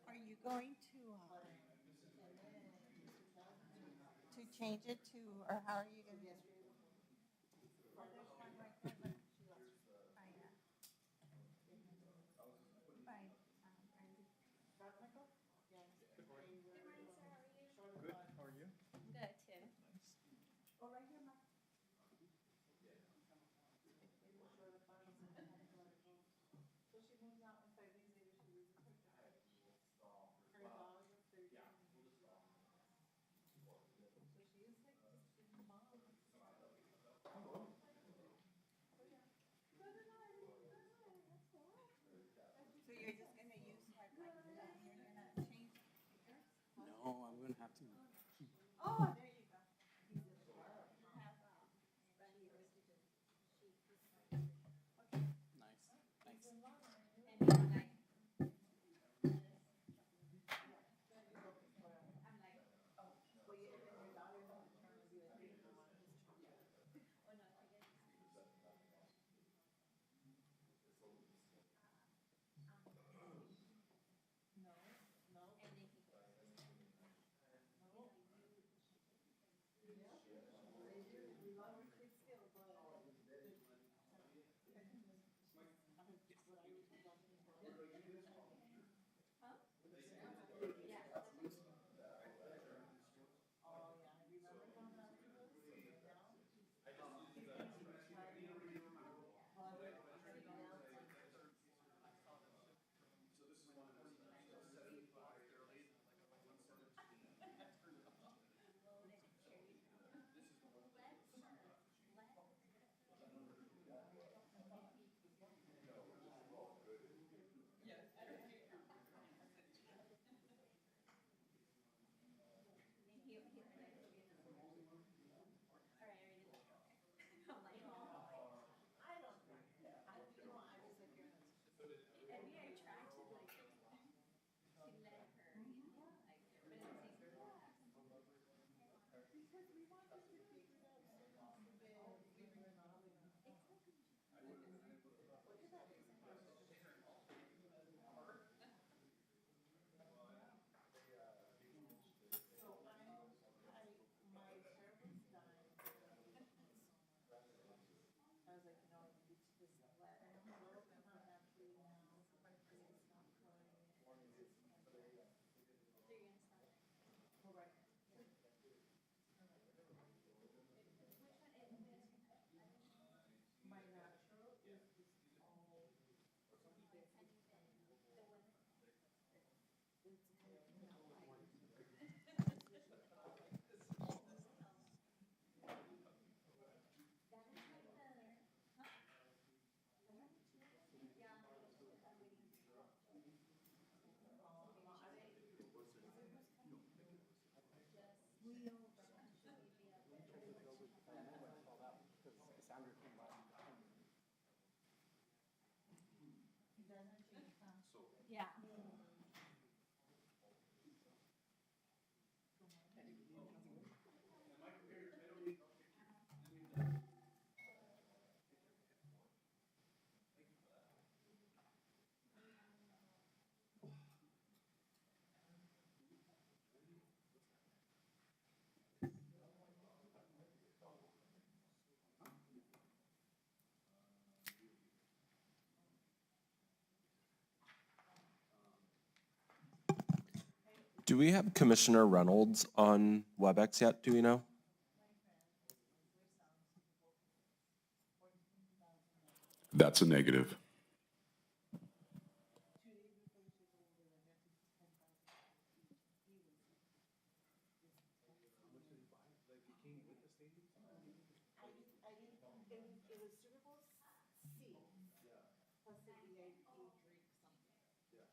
Are you going to change it to, or how are you going to? Oh, there's one right there, but by, Randy. Michael? Yes. Good, how are you? Good too. Oh, right here, Mike. So she moves out and 5 days later she loses her job. Her dog of 30. So she is like just a mom. So you're just gonna use swipe like that, you're gonna change the stickers? No, I'm gonna have to keep. Oh, there you go. Do we have Commissioner Reynolds on WebEx yet? Do we know? That's a negative. It was Super Bowl C plus the VIP drink something. But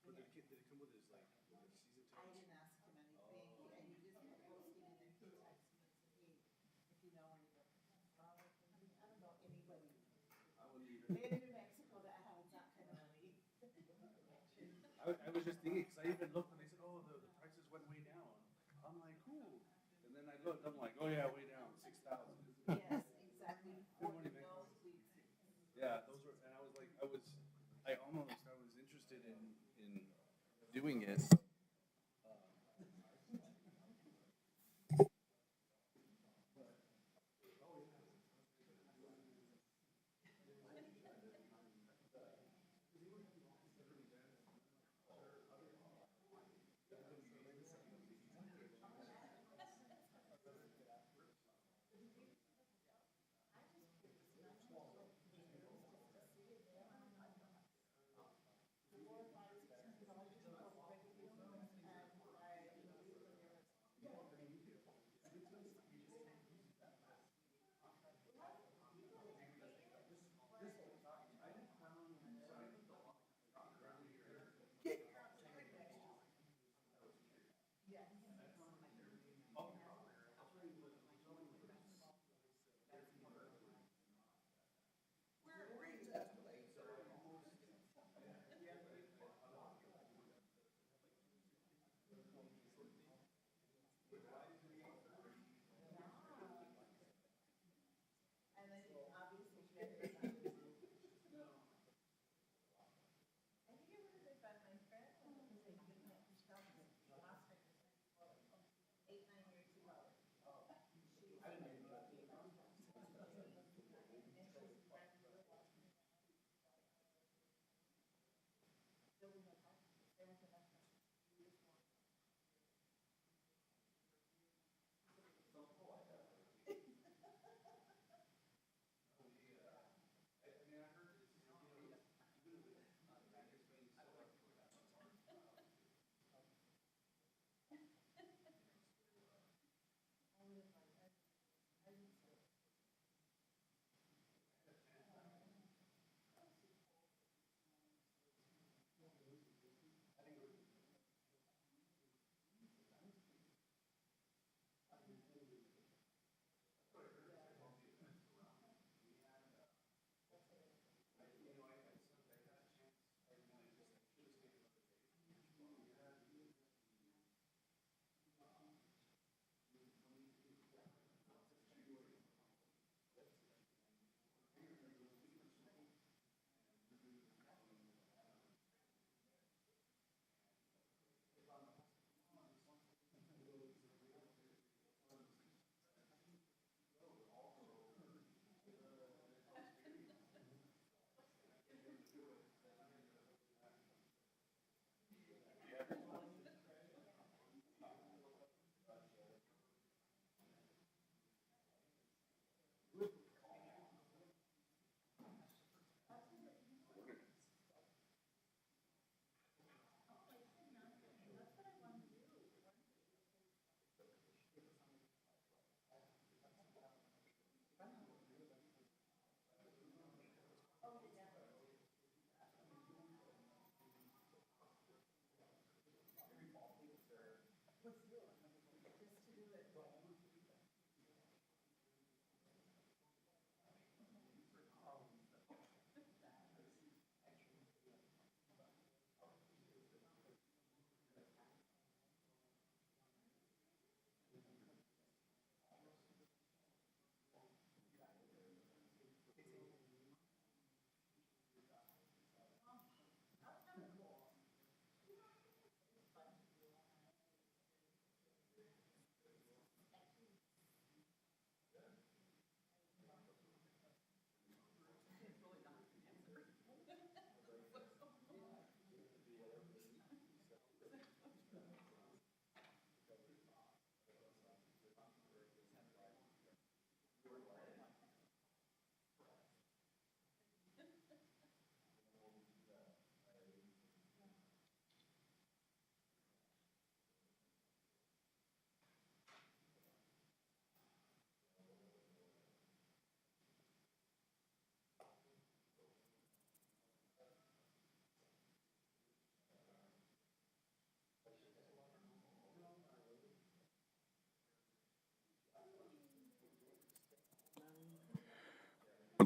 did it come with his, like, with his season I tickets? didn't ask him anything, and he just kept posting, and then he texted me and said, hey, if you know anybody. I don't know anybody I wouldn't even. in New Mexico that has that kind of money. I was just thinking, because I even looked and they said, oh, the prices went way down. I'm like, cool. And then I looked, I'm like, oh yeah, way down, 6,000. Yes, exactly. Good morning, man. Nosebleeds. Yeah, those were, and I was like, I was interested in doing it.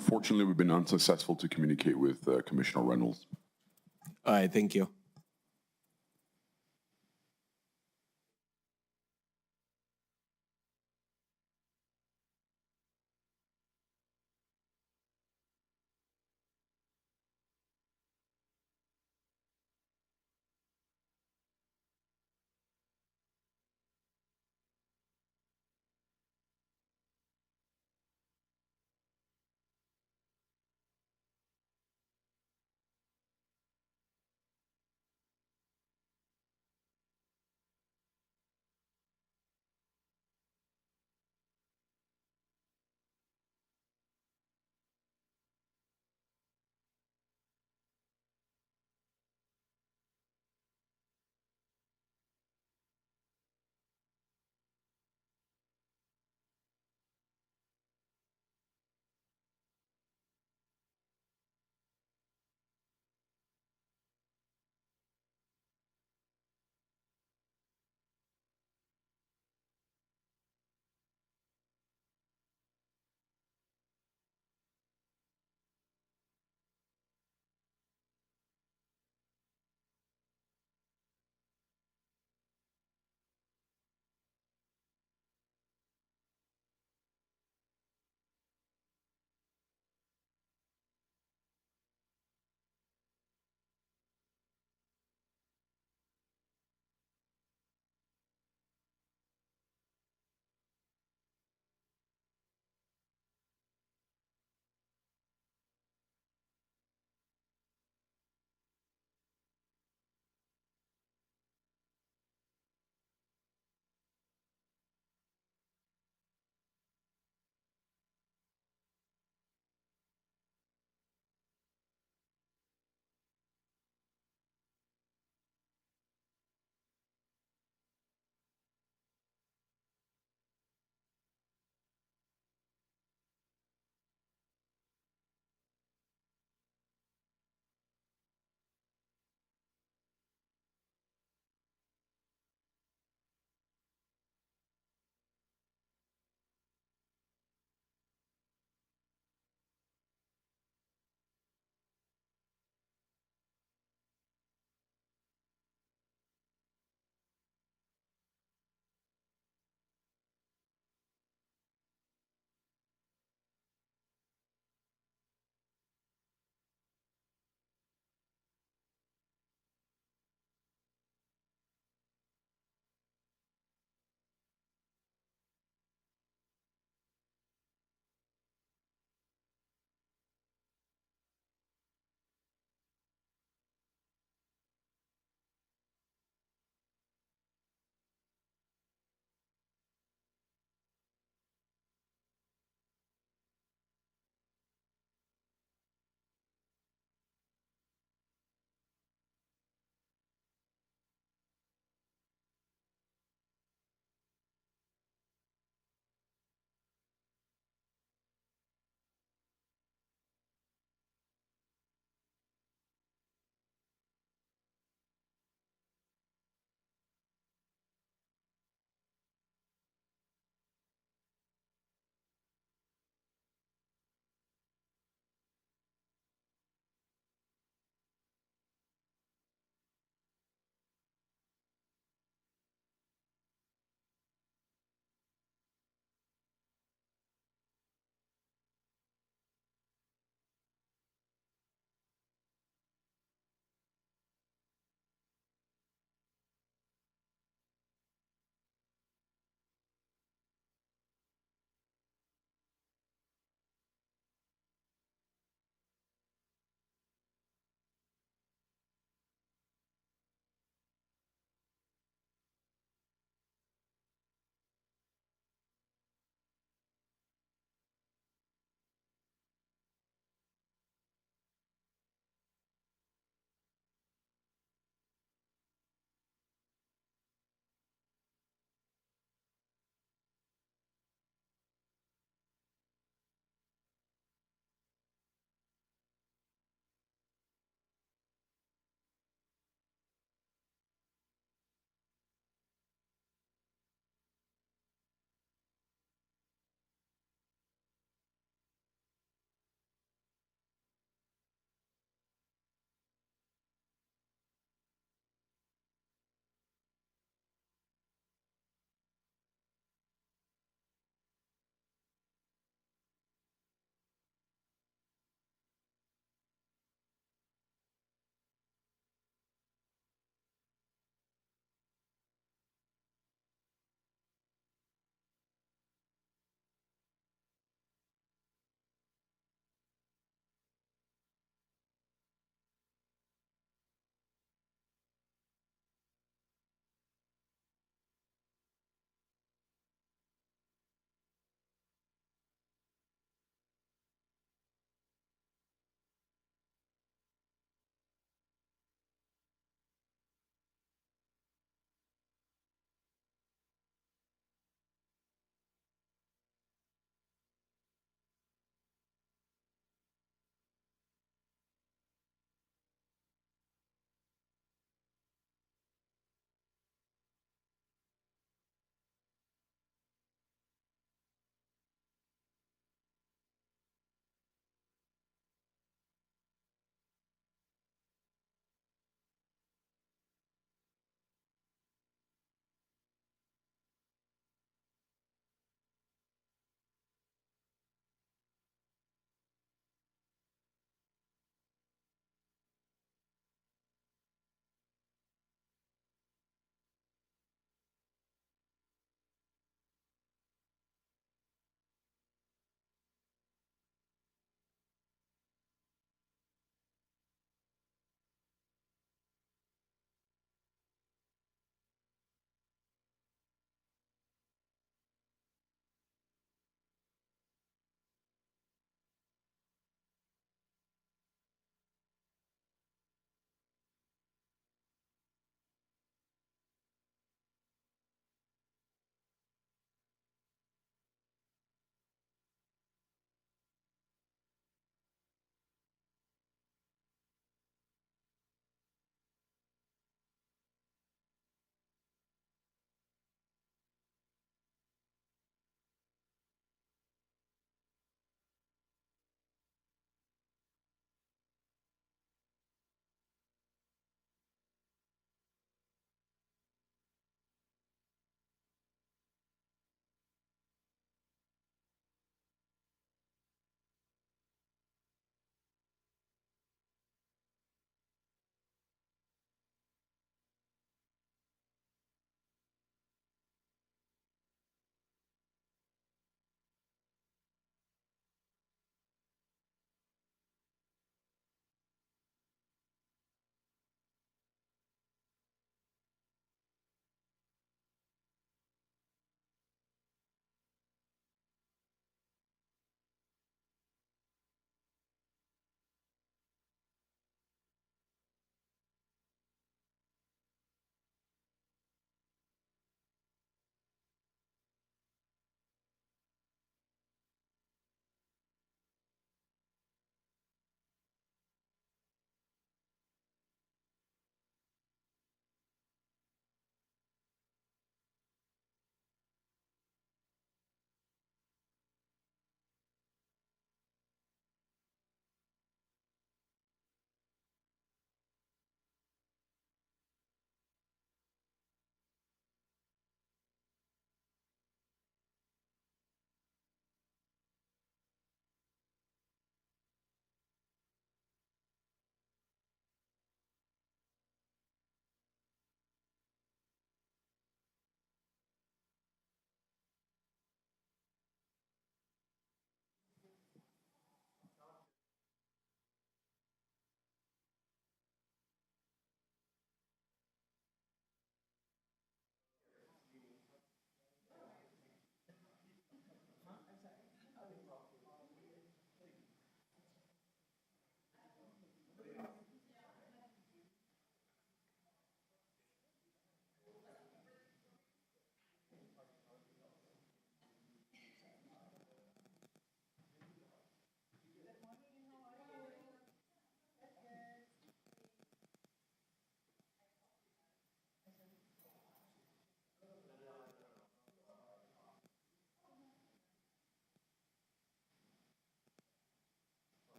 Unfortunately, we've been unsuccessful to communicate with Commissioner Reynolds. All right, thank you.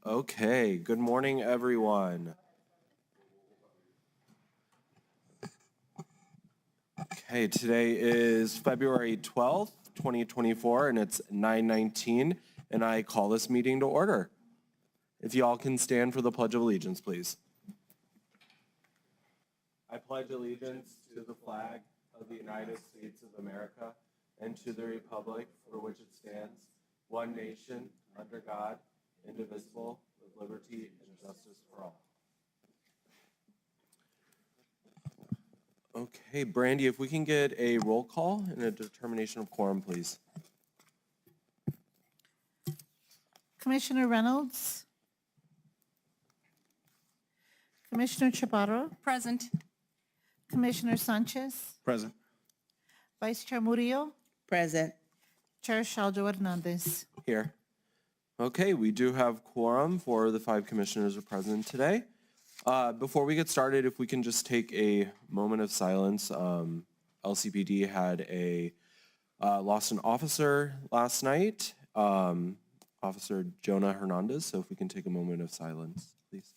Okay, good morning, everyone. Okay, today is February 12th, 2024, and it's 9:19, and I call this meeting to order. If you all can stand for the Pledge of Allegiance, please. I pledge allegiance to the flag of the United States of America and to the republic for which it stands, one nation, under God, indivisible, with liberty and justice for all. Okay, Brandy, if we can get a roll call and a determination of quorum, please. Commissioner Reynolds? Commissioner Chaparro? Present. Commissioner Sanchez? Present. Vice Chair Murillo? Present. Chair Shaljo Hernandez. Here. Okay, we do have quorum for the 5 commissioners who are present today. Before we get started, if we can just take a moment of silence. LCPD had lost an officer last night, Officer Jonah Hernandez, so if we can take a moment of silence, please.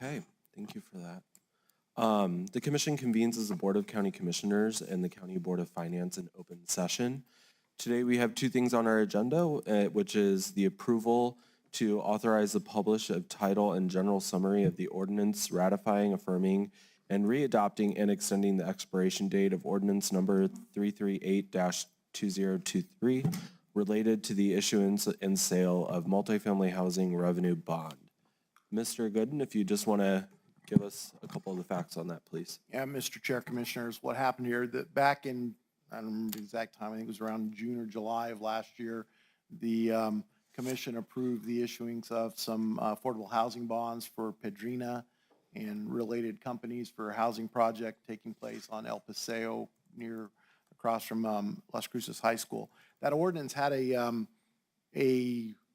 Okay, thank you for that. The commission convenes as the Board of County Commissioners and the County Board of Finance in open session. Today we have 2 things on our agenda, which is the approval to authorize the publish of title and general summary of the ordinance ratifying, affirming, and readopting and extending the expiration date of ordinance number 338-2023 related to the issuance and sale of multifamily housing revenue bond. Mr. Gooden, if you just want to give us a couple of the facts on that, please. Yeah, Mr. Chair, Commissioners, what happened here, that back in, I don't remember the exact time, I think it was around June or July of last year, the commission approved the issuance of some affordable housing bonds for Pedrina and related companies for a housing project taking place on El Paseo across from Las Cruces High School. That ordinance had a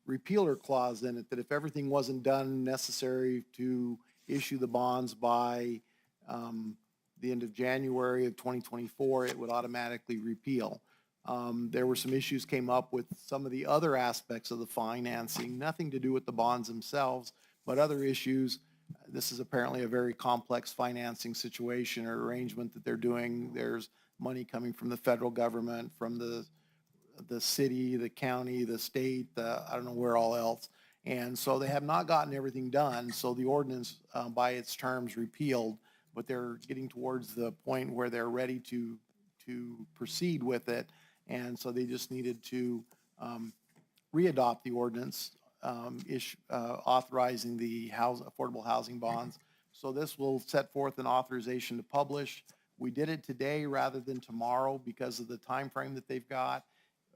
repealer clause in it that if everything wasn't done necessary to issue the bonds by the end of January of 2024, it would automatically repeal. There were some issues came up with some of the other aspects of the financing, nothing to do with the bonds themselves, but other issues. This is apparently a very complex financing situation or arrangement that they're doing. There's money coming from the federal government, from the city, the county, the state, I don't know where all else. And so they have not gotten everything done. So the ordinance by its terms repealed, but they're getting towards the point where they're ready to proceed with it. And so they just needed to readopt the ordinance authorizing the affordable housing bonds. So this will set forth an authorization to publish. We did it today rather than tomorrow because of the time frame that they've got.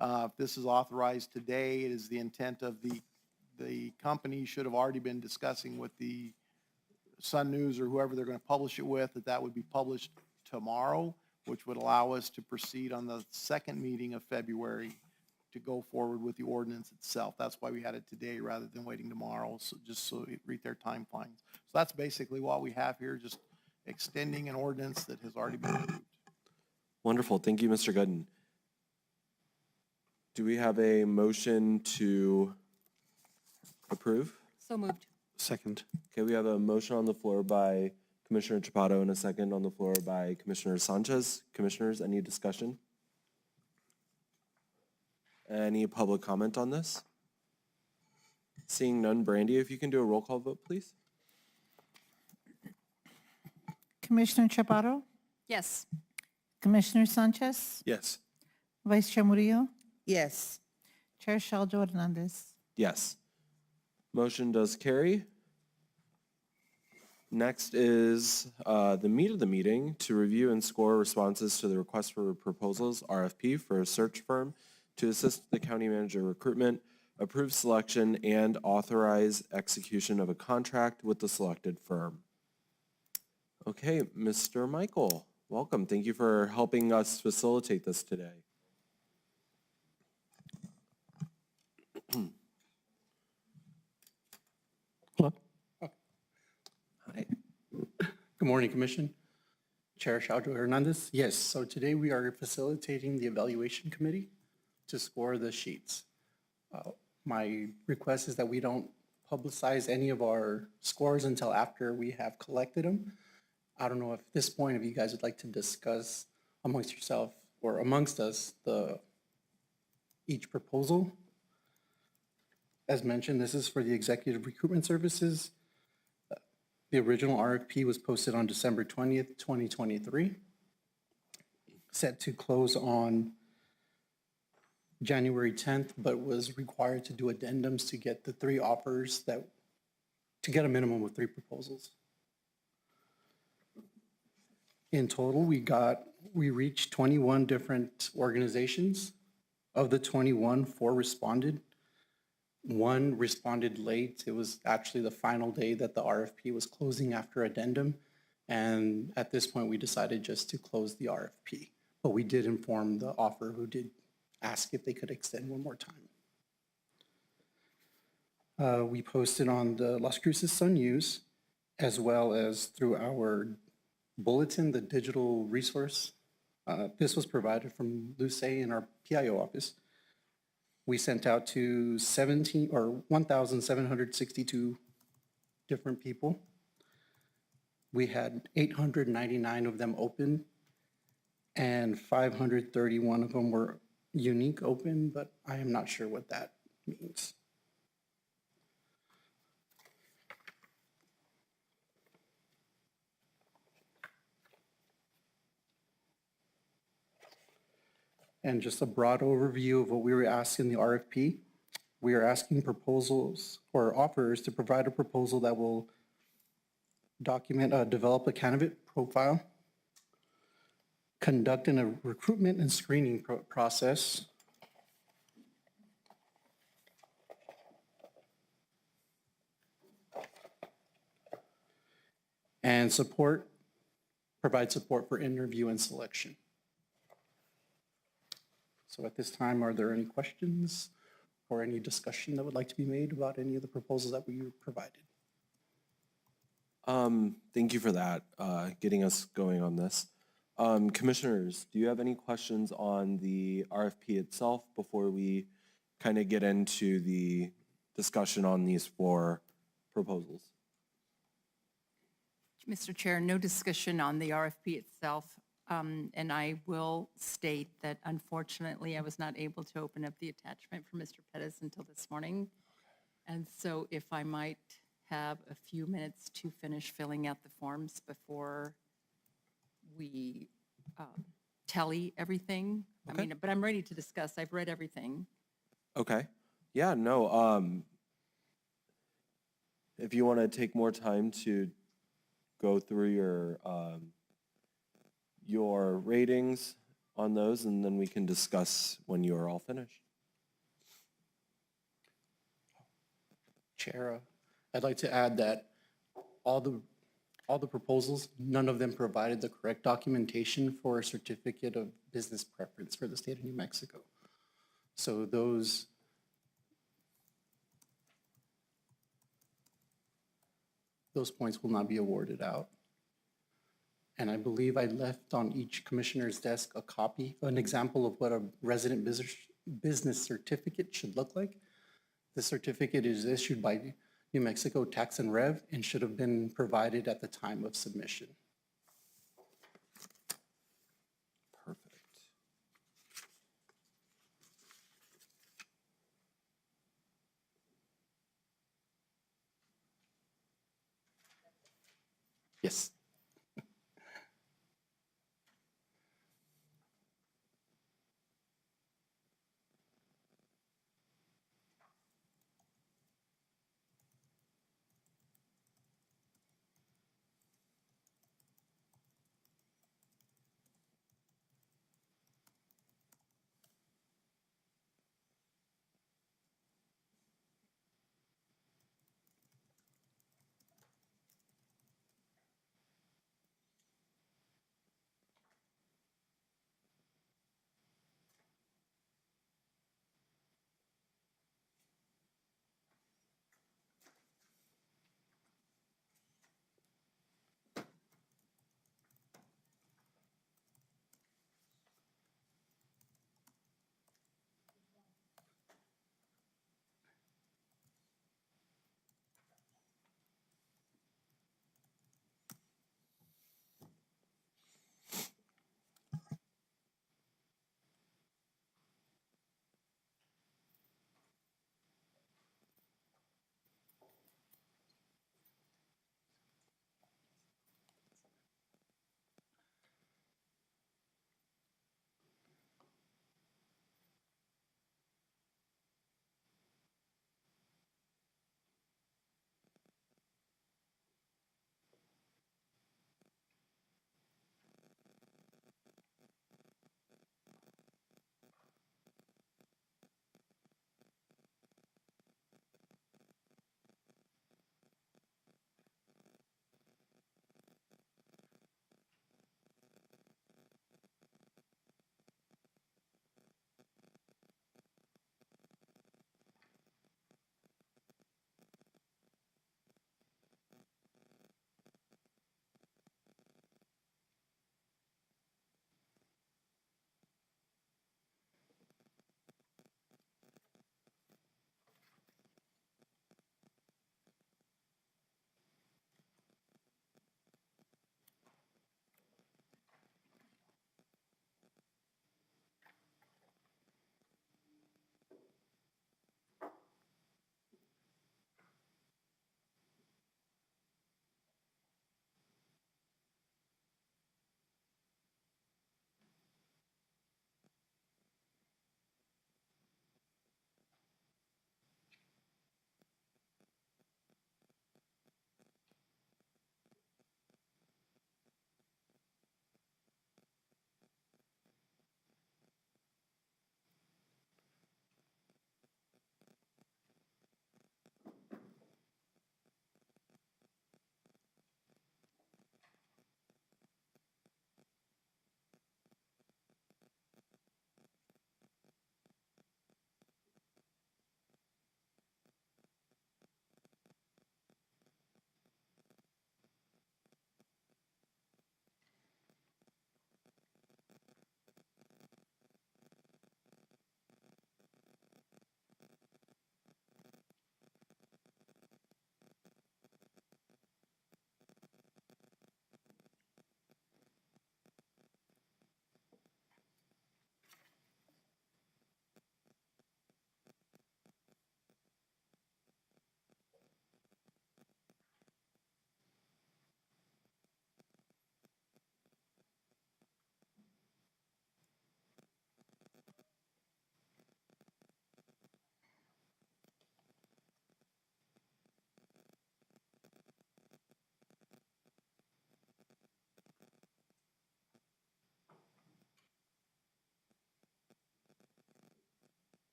If this is authorized today, it is the intent of the company should have already been discussing with the Sun News or whoever they're going to publish it with, that would be published tomorrow, which would allow us to proceed on the second meeting of February to go forward with the ordinance itself. That's why we had it today rather than waiting tomorrow, so just so it read their timelines. So that's basically what we have here, just extending an ordinance that has already been approved. Wonderful. Thank you, Mr. Gooden. Do we have a motion to approve? So moved. Second. Okay, we have a motion on the floor by Commissioner Chaparro and a second on the floor by Commissioner Sanchez. Commissioners, any discussion? Any public comment on this? Seeing none, Brandy, if you can do a roll call vote, please. Commissioner Chaparro? Yes. Commissioner Sanchez? Yes. Vice Chair Murillo? Yes. Chair Shaljo Hernandez. Yes. Motion does carry. Next is the meat of the meeting, to review and score responses to the request for proposals, RFP, for a search firm to assist the county manager recruitment, approve selection, and authorize execution of a contract with the selected firm. Okay, Mr. Michael, Welcome. Thank you for helping us facilitate this today. Hello. Hi. Good morning, Commission. Chair Shaujo Hernandez. Yes, so today we are facilitating the evaluation committee to score the sheets. My request is that we don't publicize any of our scores until after we have collected them. I don't know if at this point, if you guys would like to discuss amongst yourself or amongst us each proposal. As mentioned, this is for the executive recruitment services. The original RFP was posted on December 20th, 2023, set to close on January 10th, but was required to do addendums to get the 3 offers to get a minimum of 3 proposals. In total, we reached 21 different organizations. Of the 21, 4 responded. 1 responded late. It was actually the final day that the RFP was closing after addendum. And at this point, we decided just to close the RFP. But we did inform the offer who did ask if they could extend one more time. We posted on the Las Cruces Sun News, as well as through our bulletin, the digital resource. This was provided from Luce in our PIO office. We sent out to 1,762 different people. We had 899 of them open, and 531 of them were unique open, but I am not sure what that means. And just a broad overview of what we were asking the RFP. We are asking proposals or offers to provide a proposal that will develop a candidate profile, conduct a recruitment and screening process, and provide support for interview and selection. So at this time, are there any questions or any discussion that would like to be made about any of the proposals that we provided? Thank you for that, getting us going on this. Commissioners, do you have any questions on the RFP itself before we kind of get into the discussion on these 4 proposals? Mr. Chair, no discussion on the RFP itself. And I will state that unfortunately, I was not able to open up the attachment for Mr. Pettis until this morning. And so if I might have a few minutes to finish filling out the forms before we tally everything. Okay. I mean, but I'm ready to discuss. I've read everything. Okay. Yeah, no, if you want to take more time to go through your ratings on those, and then we can discuss when you are all finished. Chair, I'd like to add that all the proposals, none of them provided the correct documentation for a certificate of business preference for the state of New Mexico. So those points will not be awarded out. And I believe I left on each commissioner's desk a copy, an example of what a resident business certificate should look like. The certificate is issued by New Mexico Tax and Rev and should have been provided at the time of submission. Perfect. Yes.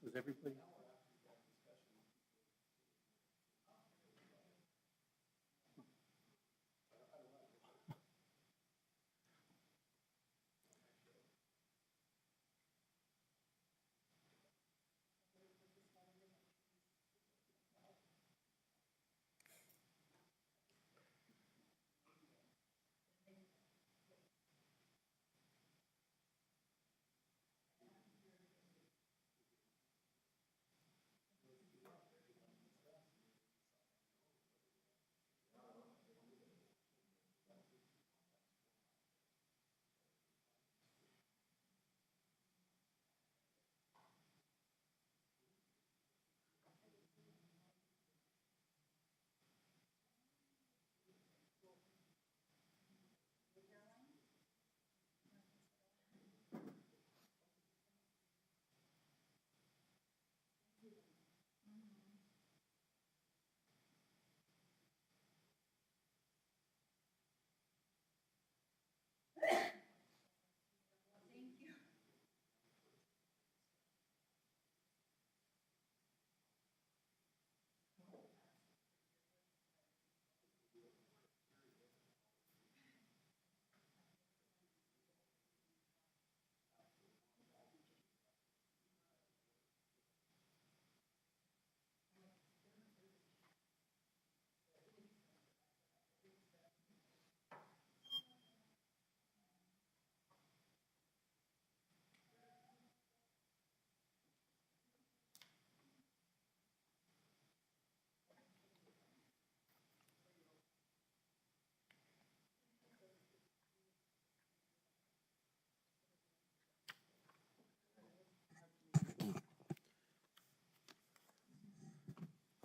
Was everybody?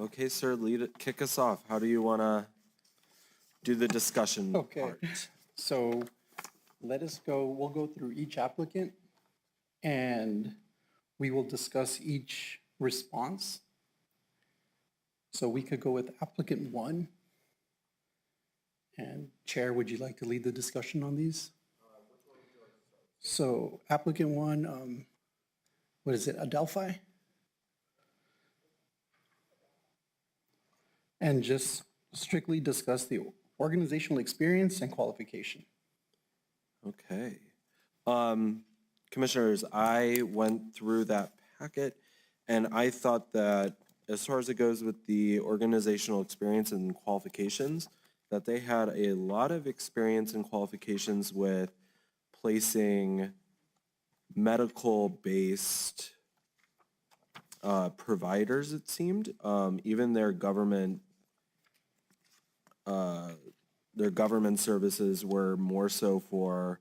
Okay, sir, kick us off. How do you want to do the discussion Okay. part? So we'll go through each applicant and we will discuss each response. So we could go with applicant 1. And Chair, would you like to lead the discussion on these? So applicant 1, what is it, Adelphi? And just strictly discuss the organizational experience and qualification. Okay. Commissioners, I went through that packet and I thought that as far as it goes with the organizational experience and qualifications, that they had a lot of experience and qualifications with placing medical-based providers, it seemed. Even their government services were more so for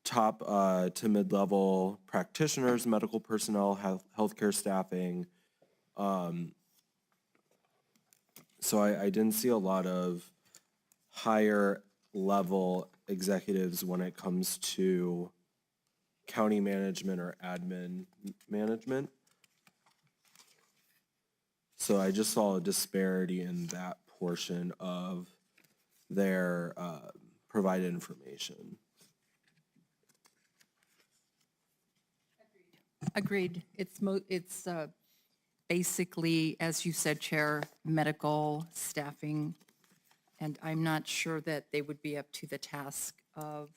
top to mid-level practitioners, medical personnel, healthcare staffing. So I didn't see a lot of higher level executives when it comes to county management or admin management. So I just saw a disparity in that portion of their provided information. Agreed. It's basically, as you said, Chair, medical staffing, and I'm not sure that they would be up to the task of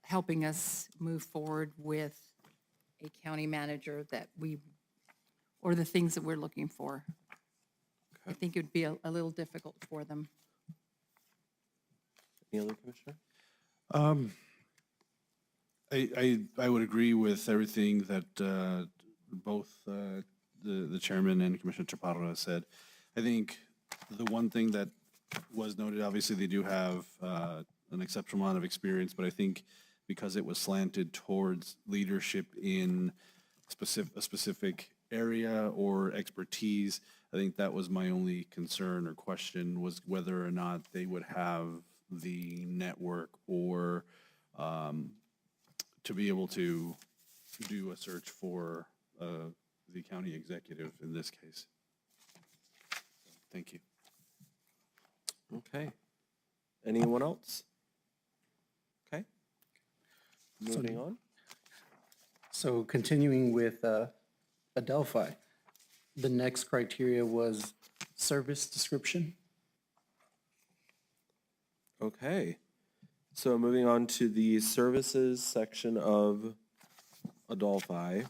helping us move forward with a county manager or the things that we're looking for. I think it would be a little difficult for them. Any other commissioner? I would agree with everything that both the chairman and Commissioner Chaparro has said. I think the one thing that was noted, obviously they do have an exceptional amount of experience, but I think because it was slanted towards leadership in a specific area or expertise, I think that was my only concern or question, was whether or not they would have the network or to be able to do a search for the county executive in this case. Thank you. Okay. Anyone else? Okay. Moving on. So continuing with Adelphi, the next criteria was service description. Okay. So moving on to the services section of Adelphi.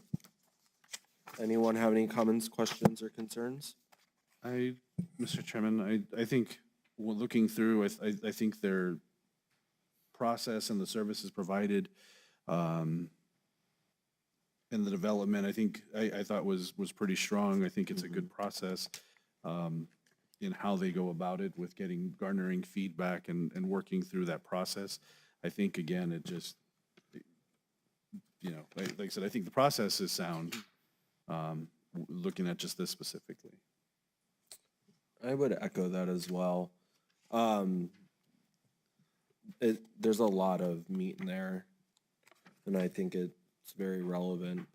Anyone have any comments, questions, or concerns? Mr. Chairman, I think, well, looking through, I think their process and the services provided and the development, I thought was pretty strong. I think it's a good process in how they go about it with garnering feedback and working through that process. I think, again, it just, like I said, I think the process is sound, looking at just this specifically. I would echo that as well. There's a lot of meat in there, and I think it's very relevant.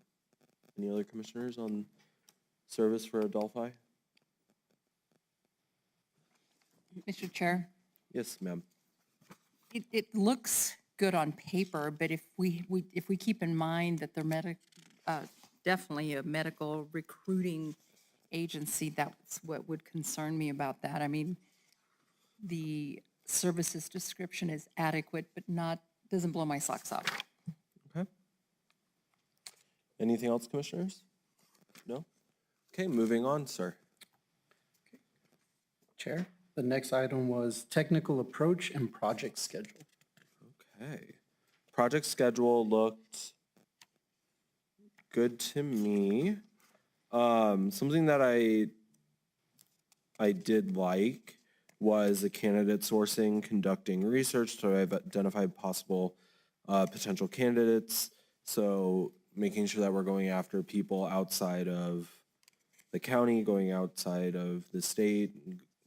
Any other commissioners on service for Adelphi? Mr. Chair, Yes, ma'am. it looks good on paper, but if we keep in mind that they're definitely a medical recruiting agency, that's what would concern me about that. I mean, the services description is adequate, but doesn't blow my socks off. Okay. Anything else, commissioners? No? Okay, moving on, sir. Chair, the next item was technical approach and project schedule. Okay. Project schedule looked good to me. Something that I did like was the candidate sourcing, conducting research to identify possible potential candidates. So making sure that we're going after people outside of the county, going outside of the state,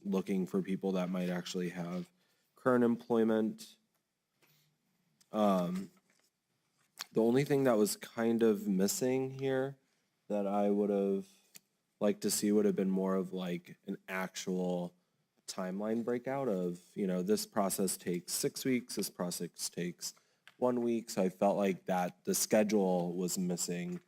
looking for people that might actually have current employment. The only thing that was kind of missing here that I would have liked to see would have been more of like an actual timeline breakout of, you know, this process takes 6 weeks, this process takes 1 week. So I felt like that the schedule was missing.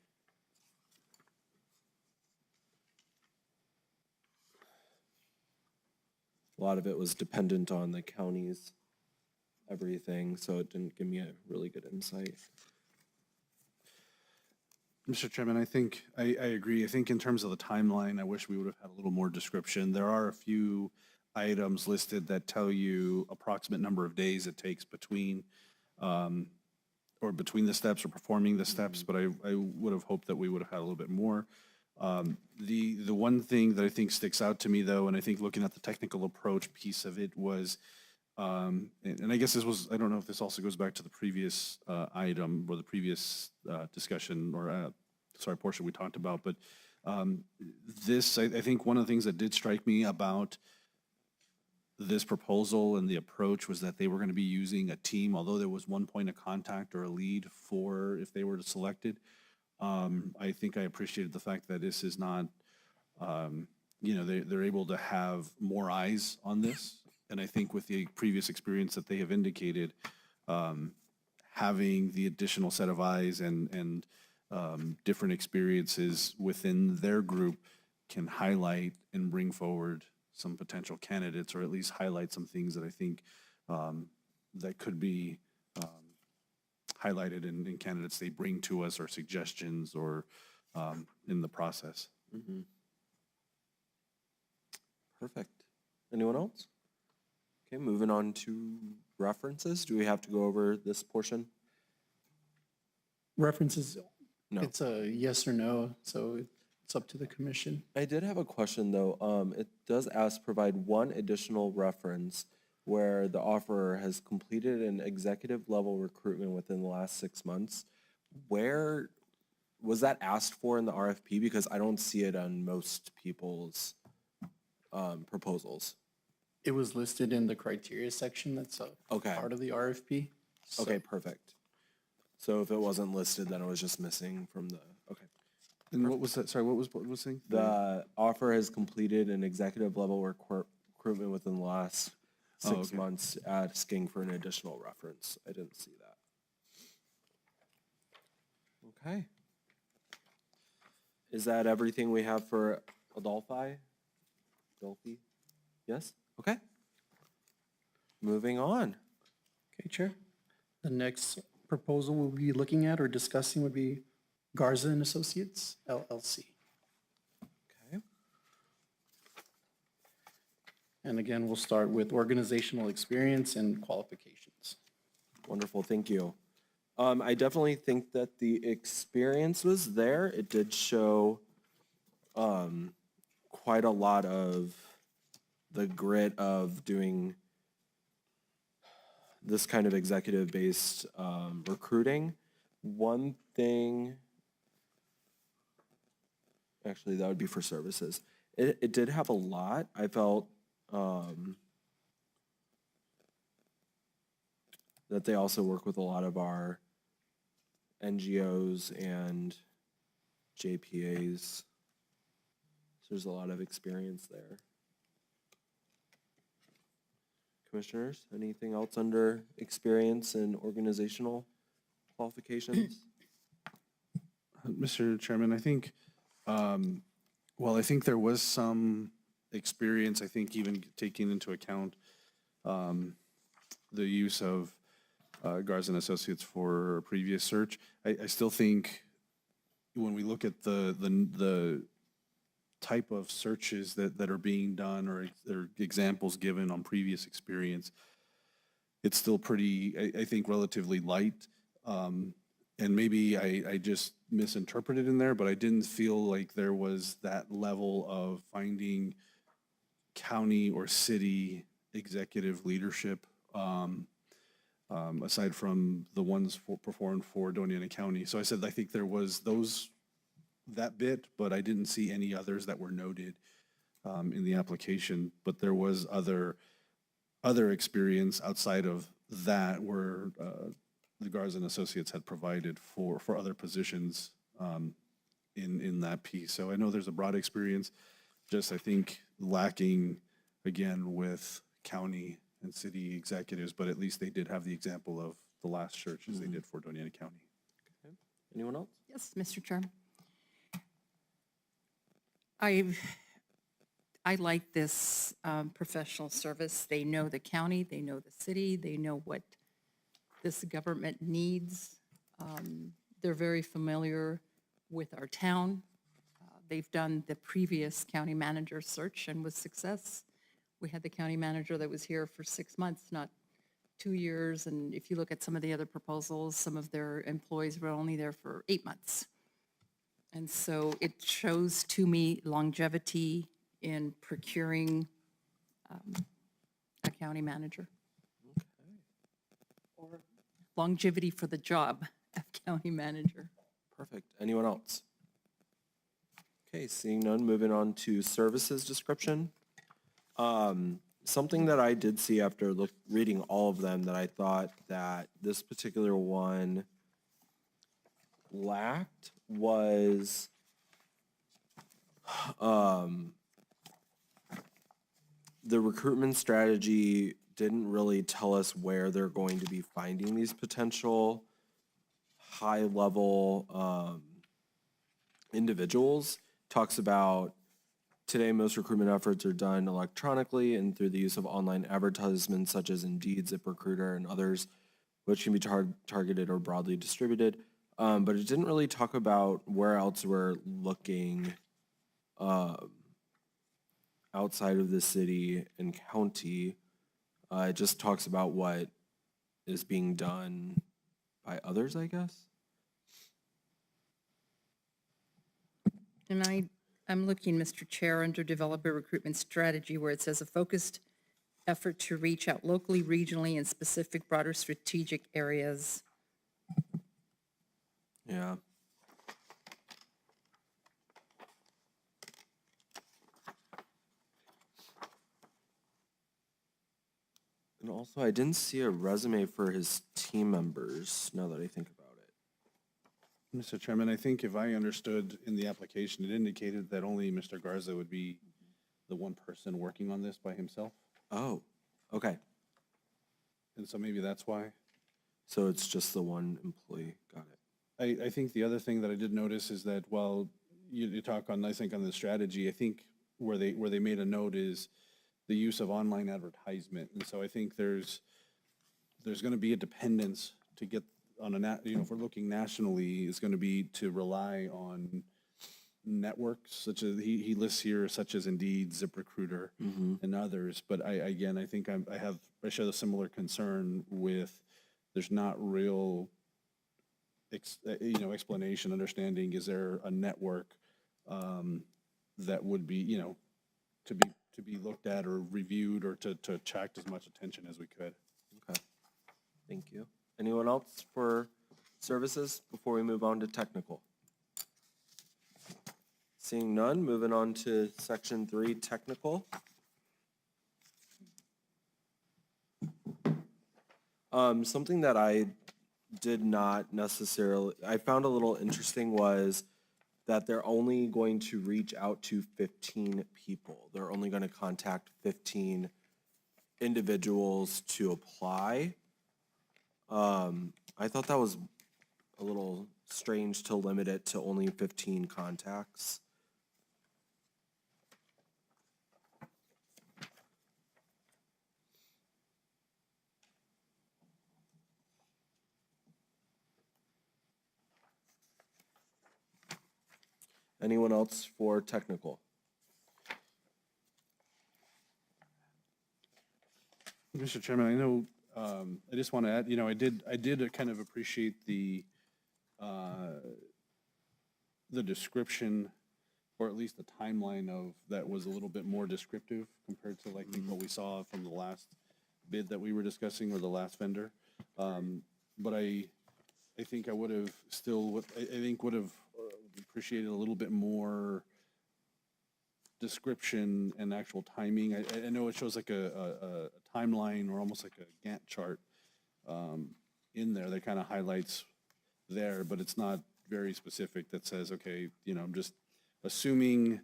A lot of it was dependent on the county's everything, so it didn't give me a really good insight. Mr. Chairman, I think, I agree. I think in terms of the timeline, I wish we would have had a little more description. There are a few items listed that tell you approximate number of days it takes between, or between the steps or performing the steps, but I would have hoped that we would have had a little bit more. The one thing that I think sticks out to me, though, and I think looking at the technical approach piece of it was, and I guess this was, I don't know if this also goes back to the previous item or the previous discussion or, sorry, portion we talked about, but this, I think one of the things that did strike me about this proposal and the approach was that they were going to be using a team, although there was one point of contact or a lead for if they were selected. I think I appreciated the fact that this is not, you know, they're able to have more eyes on this. And I think with the previous experience that they have indicated, having the additional set of eyes and different experiences within their group can highlight and bring forward some potential candidates, or at least highlight some things that I think that could be highlighted in candidates they bring to us, or suggestions, or in the process. Mm-hmm. Perfect. Anyone else? Okay, moving on to references. Do we have to go over this portion? References, No. it's a yes or no, so it's up to the commission. I did have a question, though. It does ask provide one additional reference where the offerer has completed an executive level recruitment within the last 6 months. Where was that asked for in the RFP? Because I don't see it on most people's proposals. It was listed in the criteria section that's a Okay. part of the RFP. so- Okay, perfect. So if it wasn't listed, then it was just missing from the, okay. And what was that? Sorry, what was saying? The offer has completed an executive level recruitment within the last 6 okay. months, asking for an additional reference. I didn't see that. Okay. Is that everything we have for Adolphi? Adolphi? Yes? Okay. Moving on. Okay, Chair. The next proposal we'll be looking at or discussing would be Garza and Associates, LLC. Okay. And again, we'll start with organizational experience and qualifications. Wonderful, thank you. I definitely think that the experience was there. It did show quite a lot of the grit of doing this kind of executive-based recruiting. One thing, actually, that would be for services. It did have a lot. I felt that they also work with a lot of our NGOs and JPAs. So there's a lot of experience there. Commissioners, anything else under experience and organizational qualifications? Mr. Chairman, I think, well, I think there was some experience, I think even taking into account the use of Garza and Associates for a previous search. I still think when we look at the type of searches that are being done, or examples given on previous experience, it's still pretty, I think, relatively light. And maybe I just misinterpreted in there, but I didn't feel like there was that level of finding county or city executive leadership, aside from the ones performed for Doña County. So I said, I think there was those that bit, but I didn't see any others that were noted in the application. But there was other experience outside of that where the Garza and Associates had provided for other positions in that piece. So I know there's a broad experience, just I think lacking, again, with county and city executives, but at least they did have the example of the last church as they did for Doña County. Anyone else? Yes, Mr. Chairman. I like this professional service. They know the county, they know the city, they know what this government needs. They're very familiar with our town. They've done the previous county manager search and with success. We had the county manager that was here for 6 months, not 2 years. And if you look at some of the other proposals, some of their employees were only there for 8 months. And so it shows to me longevity in procuring a county manager. Or longevity for the job of county manager. Perfect. Anyone else? Okay, seeing none, moving on to services description. Something that I did see after reading all of them that I thought that this particular one lacked was the recruitment strategy didn't really tell us where they're going to be finding these potential high-level individuals. Talks about today most recruitment efforts are done electronically and through the use of online advertisements such as Indeed, ZipRecruiter, and others, which can be targeted or broadly distributed. But it didn't really talk about where else we're looking outside of the city and county. It just talks about what is being done by others, I guess. And I'm looking, Mr. Chair, under developer recruitment strategy where it says a focused effort to reach out locally, regionally, and specific broader strategic areas. Yeah. And also, I didn't see a resume for his team members, now that I think about it. Mr. Chairman, I think if I understood in the application, it indicated that only Mr. Garza would be the one person working on this by himself. Oh, okay. And so maybe that's why. So it's just the one employee, got it. I think the other thing that I did notice is that while you talk on, I think on the strategy, I think where they made a note is the use of online advertisement. And so I think there's going to be a dependence to get on if we're looking nationally, is going to be to rely on networks such as he lists here, such as Indeed, ZipRecruiter, and others. But I think I share the similar concern with there's not real explanation, understanding. Is there a network that would be to be looked at or reviewed or to attract as much attention as we could? Okay, thank you. Anyone else for services before we move on to technical? Seeing none, moving on to section 3, technical. Something that I did not necessarily, I found a little interesting was that they're only going to reach out to 15 people. They're only going to contact 15 individuals to apply. I thought that was a little strange to limit it to only 15 contacts. Anyone else for technical? Mr. Chairman, I know, I just want to add, I did kind of appreciate the description, or at least the timeline of, that was a little bit more descriptive compared to like what we saw from the last bid that we were discussing, or the last vendor. But I think I would have still, I think would have appreciated a little bit more description and actual timing. I know it shows like a timeline or almost like a Gantt chart in there that kind of highlights there, but it's not very specific that says, okay, you know, I'm just assuming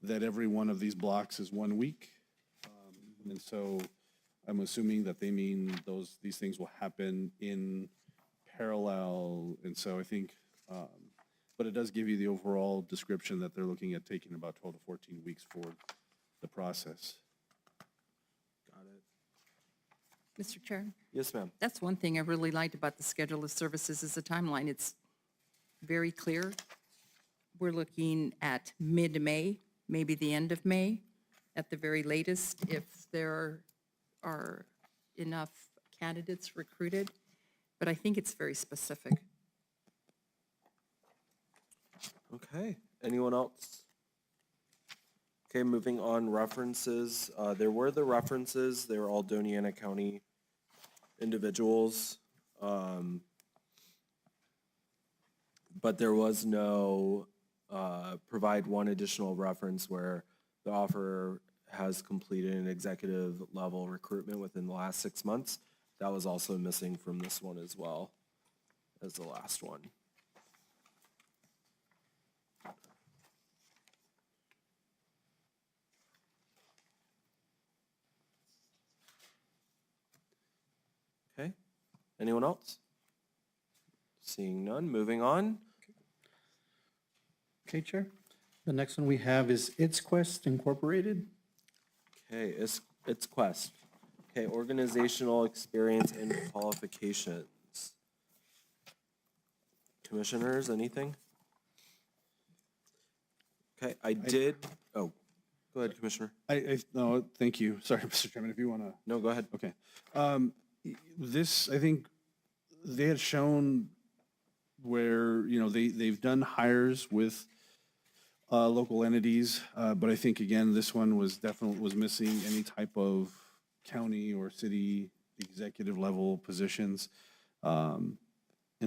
that every one of these blocks is 1 week. And so I'm assuming that they mean these things will happen in parallel. And so I think, but it does give you the overall description that they're looking at taking about 12 to 14 weeks for the process. Got it. Mr. Chair, Yes, ma'am. that's one thing I really liked about the schedule of services is the timeline. It's very clear. We're looking at mid-May, maybe the end of May at the very latest, if there are enough candidates recruited. But I think it's very specific. Okay, anyone else? Okay, moving on, references. There were the references, they were all Doña County individuals. But there was no provide one additional reference where the offerer has completed an executive level recruitment within the last 6 months. That was also missing from this one as well as the last one. Okay, anyone else? Seeing none, moving on. Okay, Chair. The next one we have is It's Quest Incorporated. Okay, it's Quest. Okay, organizational experience and qualifications. Commissioners, anything? Okay, oh, go ahead, Commissioner. No, thank you. Sorry, Mr. Chairman, if you want to. No, go ahead. Okay. This, I think, they had shown where, you know, they've done hires with local entities, but I think, again, this one was missing any type of county or city executive level positions. And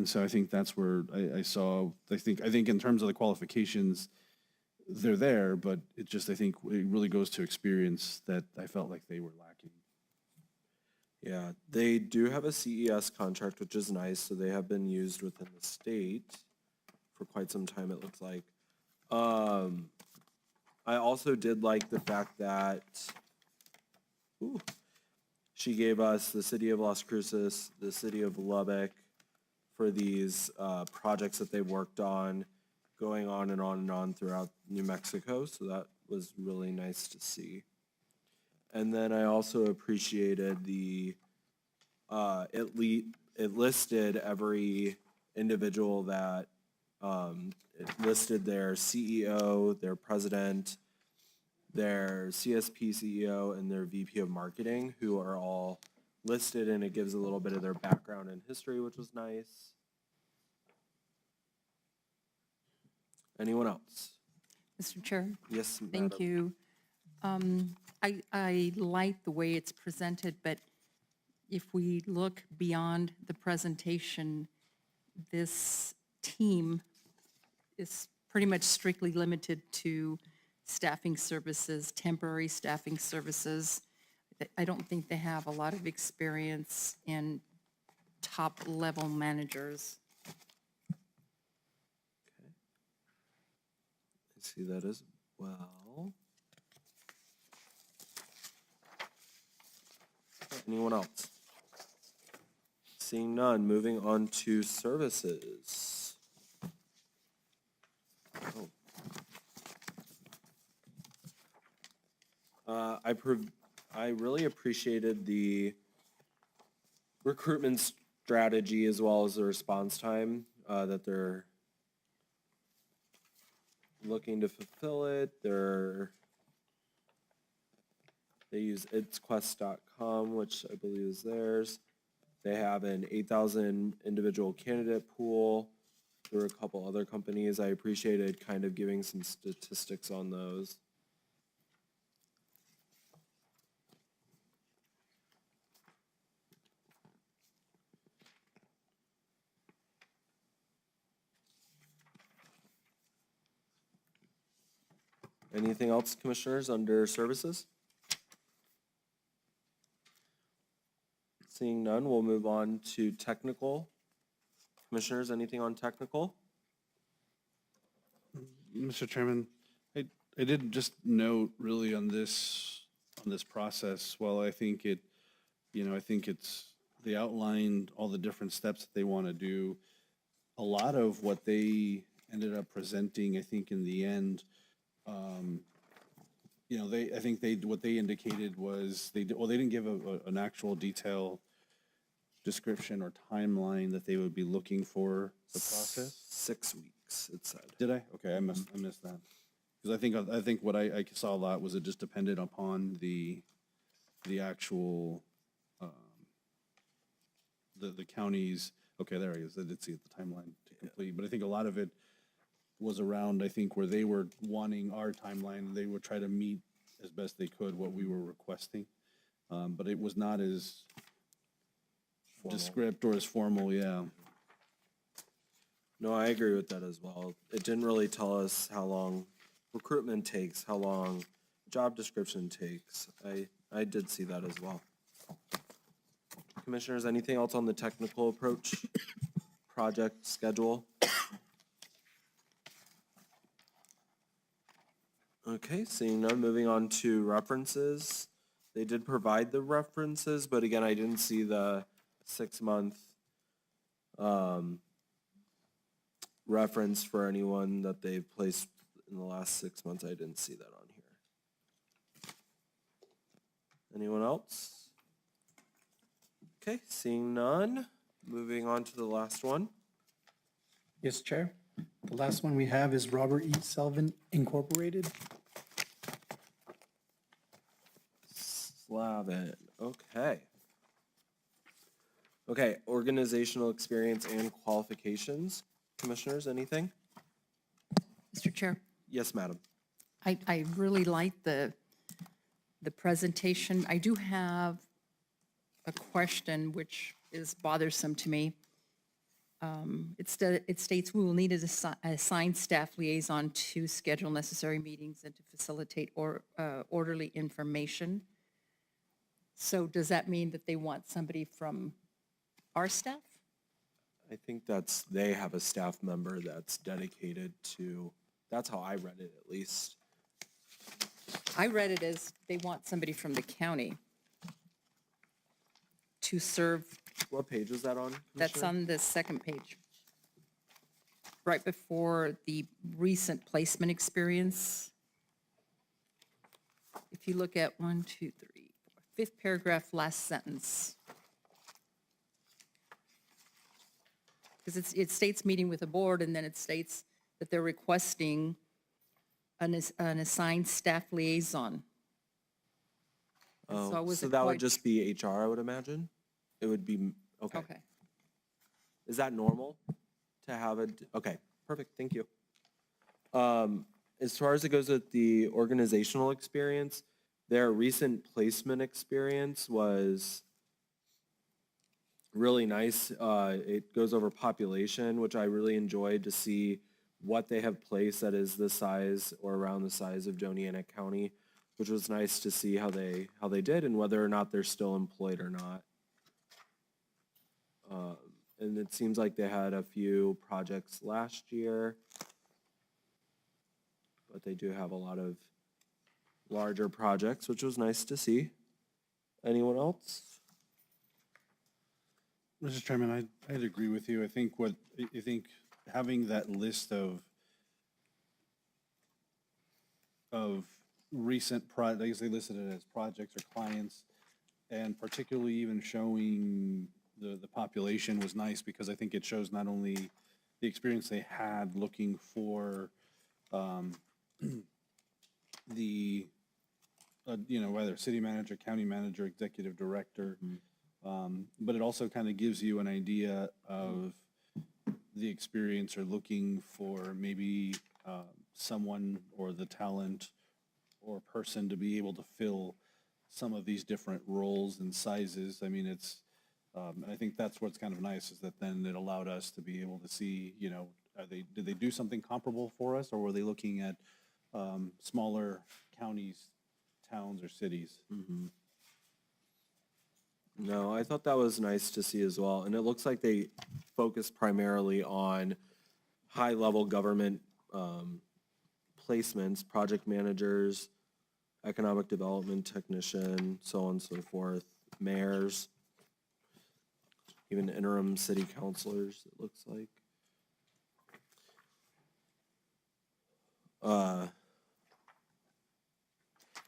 so I think that's where I think in terms of the qualifications, they're there, but it just, I think it really goes to experience that I felt like they were lacking. Yeah, they do have a CES contract, which is nice, so they have been used within the state for quite some time, it looks like. I also did like the fact that she gave us the city of Las Cruces, the city of Lubbock for these projects that they worked on, going on and on and on throughout New Mexico, so that was really nice to see. And then I also appreciated the, it listed every individual that, it listed their CEO, their president, their CSP CEO, and their VP of marketing, who are all listed, and it gives a little bit of their background and history, which was nice. Anyone else? Mr. Chair? Yes, Thank madam. you. I like the way it's presented, but if we look beyond the presentation, this team is pretty much strictly limited to staffing services, temporary staffing services. I don't think they have a lot of experience in top-level managers. I see that as well. Anyone else? Seeing none, moving on to services. Oh. I really appreciated the recruitment strategy as well as the response time that they're looking to fulfill it. They use itsquest.com, which I believe is theirs. They have an 8,000 individual candidate pool. There were a couple other companies. I appreciated kind of giving some statistics on those. Anything else, commissioners, under services? Seeing none, we'll move on to technical. Commissioners, anything on technical? Mr. Chairman, I did just note really on this process, while I think it, I think they outlined all the different steps that they want to do. A lot of what they ended up presenting, I think in the end, what they indicated was, they didn't give an actual detail description or timeline that they would be looking for the process. 6 weeks, it said. Did I? Okay, I missed that. Because I think what I saw a lot was it just depended upon the actual, the counties. Okay, there it is. I did see the timeline to complete, but I think a lot of it was around, I think, where they were wanting our timeline. They would try to meet as best they could what we were requesting. But it was not as descript or as formal, yeah. No, I agree with that as well. It didn't really tell us how long recruitment takes, how long job description takes. I did see that as well. Commissioners, anything else on the technical approach, project schedule? Okay, seeing none, moving on to references. They did provide the references, but again, I didn't see the 6-month reference for anyone that they've placed in the last 6 months. I didn't see that on here. Anyone else? Okay, seeing none, moving on to the last one. Yes, Chair. The last one we have is Robert E. Selvin Incorporated. Slavin, okay. Okay, organizational experience and qualifications. Commissioners, anything? Mr. Chair, Yes, madam. I really like the presentation. I do have a question which is bothersome to me. It states we will need an assigned staff liaison to schedule necessary meetings and to facilitate orderly information. So does that mean that they want somebody from our staff? I think they have a staff member that's dedicated to, that's how I read it at least. I read it as they want somebody from the county to serve. What page is that on? That's Commissioner? on the second page. Right before the recent placement experience. If you look at 1, 2, 3, 4, fifth paragraph, last sentence. Because it states meeting with the board, and then it states that they're requesting an assigned staff liaison. So I Oh, so wasn't that would quite just be HR, I would imagine? It would be, okay. Okay. Is that normal to have okay, perfect, thank you. As far as it goes with the organizational experience, their recent placement experience was really nice. It goes over population, which I really enjoyed to see what they have placed that is the size or around the size of Doña County, which was nice to see how they did and whether or not they're still employed or not. And it seems like they had a few projects last year, but they do have a lot of larger projects, which was nice to see. Anyone else? Mr. Chairman, I'd agree with you. I think having that list of recent I guess they listed it as projects or clients, and particularly even showing the population was nice, because I think it shows not only the experience they had looking for whether city manager, county manager, executive director, but it also kind of gives you an idea of the experience or looking for maybe someone or the talent or person to be able to fill some of these different roles and sizes. I mean, I think that's what's kind of nice, is that then it allowed us to be able to see, did they do something comparable for us, or were they looking at smaller counties, towns, or cities. No, I thought that was nice to see as well. And it looks like they focus primarily on high-level government placements, project managers, economic development technician, so on and so forth, mayors, even interim city councilors, it looks like. I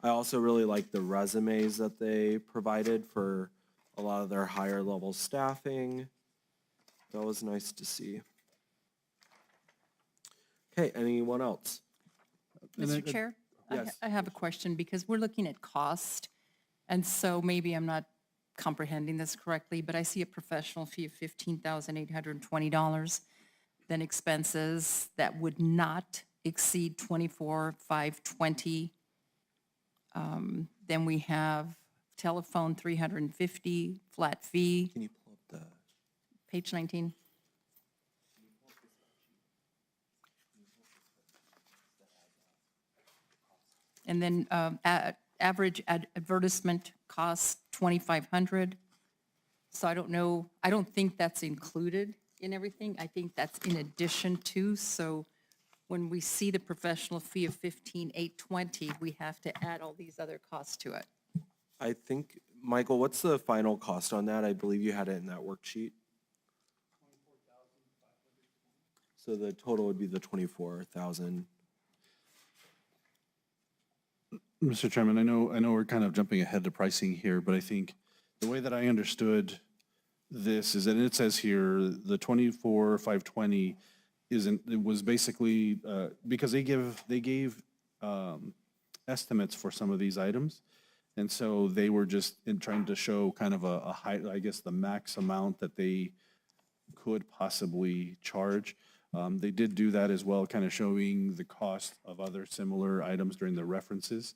also really like the resumes that they provided for a lot of their higher level staffing. That was nice to see. Okay, anyone else? Mr. Chair? Yes. I have a question because we're looking at cost. And so maybe I'm not comprehending this correctly, but I see a professional fee of $15,820. Then expenses that would not exceed $24,520. Then we have telephone, $350, flat fee, Can you pull up the, page 19. And then average advertisement cost, $2,500. So I don't know, I don't think that's included in everything. I think that's in addition to. So when we see the professional fee of $15,820, we have to add all these other costs to it. I think, Michael, what's the final cost on that? I believe you had it in that worksheet. So the total would be the 24,000. Mr. Chairman, I know we're kind of jumping ahead to pricing here, but I think the way that I understood this is that it says here, the 24,520 it was basically, because they gave estimates for some of these items. And so they were just trying to show kind of a high, I guess, the max amount that they could possibly charge. They did do that as well, kind of showing the cost of other similar items during the references.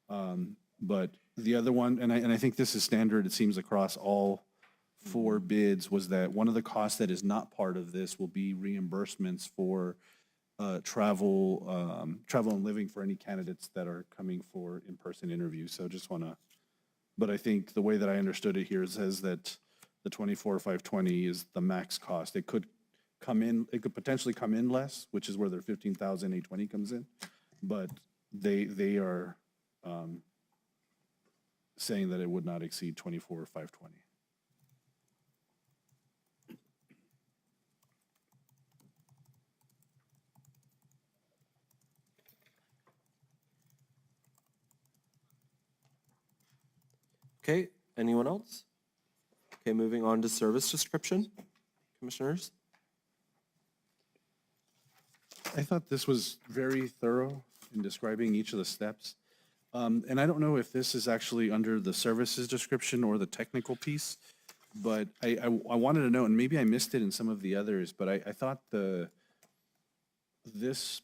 But the other one, and I think this is standard, it seems across all 4 bids, was that one of the costs that is not part of this will be reimbursements for travel and living for any candidates that are coming for in-person interviews. So just want to, but I think the way that I understood it here, it says that the 24,520 is the max cost. It could potentially come in less, which is where their 15,820 comes in. But they are saying that it would not exceed 24,520. Okay, anyone else? Okay, moving on to service description, commissioners. I thought this was very thorough in describing each of the steps. And I don't know if this is actually under the services description or the technical piece, but I wanted to know, and maybe I missed it in some of the others, but I thought this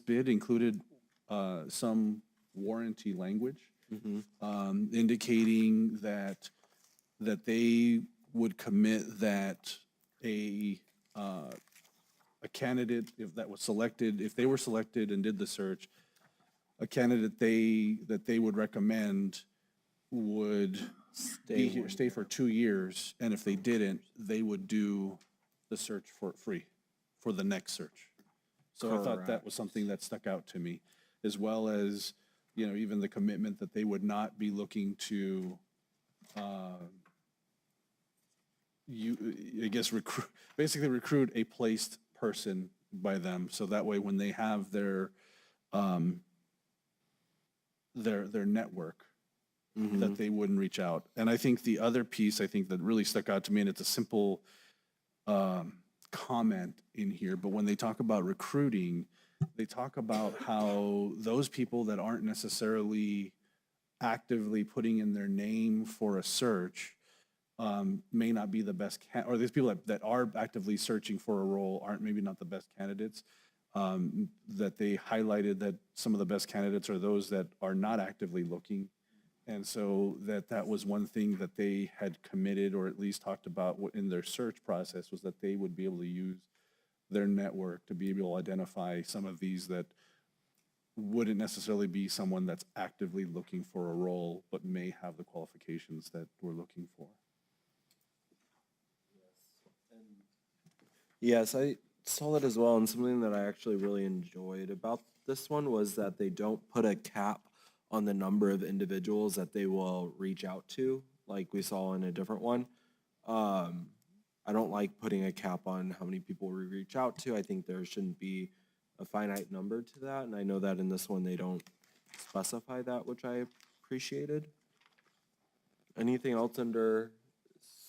bid included some warranty language, indicating that they would commit that a candidate, if they were selected and did the search, a candidate that they would recommend would stay for 2 years, and if they didn't, they would do the search for free for the next search. So I thought that was something that stuck out to me, as well as, even the commitment that they would not be looking to, basically recruit a placed person by them. So that way, when they have their network, that they wouldn't reach out. And I think the other piece that really stuck out to me, and it's a simple comment in here, but when they talk about recruiting, they talk about how those people that aren't necessarily actively putting in their name for a search may not be the best, or these people that are actively searching for a role aren't maybe not the best candidates. That they highlighted that some of the best candidates are those that are not actively looking. And so that was one thing that they had committed, or at least talked about in their search process, was that they would be able to use their network to be able to identify some of these that wouldn't necessarily be someone that's actively looking for a role, but may have the qualifications that we're looking for. Yes, I saw that as well, and something that I actually really enjoyed about this one was that they don't put a cap on the number of individuals that they will reach out to, like we saw in a different one. I don't like putting a cap on how many people we reach out to. I think there shouldn't be a finite number to that, and I know that in this one they don't specify that, which I appreciated. Anything else under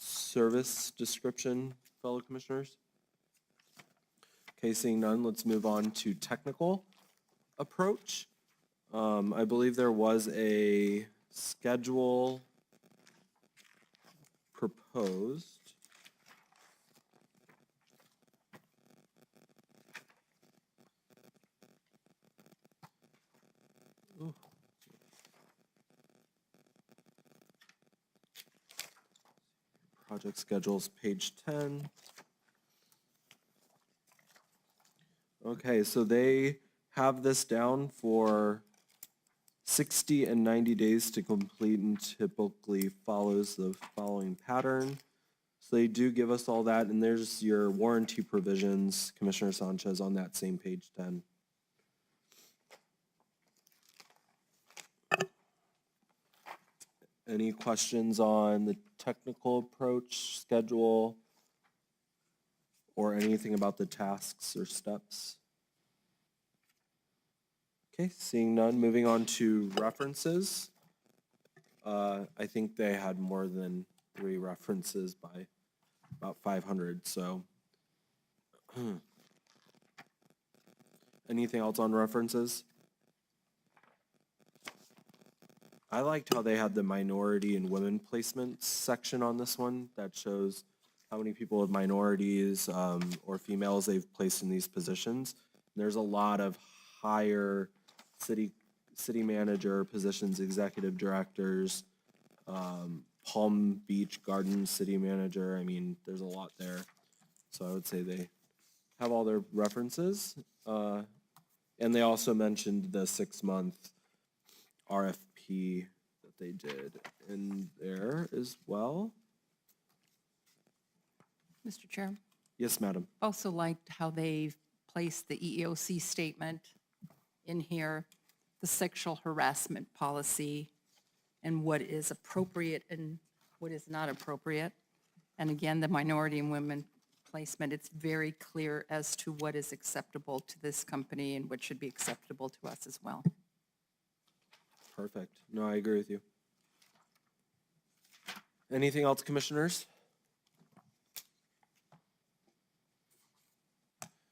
service description, fellow commissioners? Okay, seeing none, let's move on to technical approach. I believe there was a schedule proposed. Ooh. Project schedules, page 10. Okay, so they have this down for 60 and 90 days to complete and typically follows the following pattern. So they do give us all that, and there's your warranty provisions, Commissioner Sanchez, on that same page 10. Any questions on the technical approach, schedule, or anything about the tasks or steps? Okay, seeing none, moving on to references. I think they had more than 3 references by about 500, so. Anything else on references? I liked how they had the minority and women placements section on this one that shows how many people of minorities or females they've placed in these positions. There's a lot of higher city manager positions, executive directors, Palm Beach Gardens city manager. I mean, there's a lot there. So I would say they have all their references. And they also mentioned the 6-month RFP that they did in there as well. Mr. Chair, Yes, madam. also liked how they've placed the EEOC statement in here, the sexual harassment policy, and what is appropriate and what is not appropriate. And again, the minority and women placement, it's very clear as to what is acceptable to this company and what should be acceptable to us as well. Perfect. No, I agree with you. Anything else, commissioners?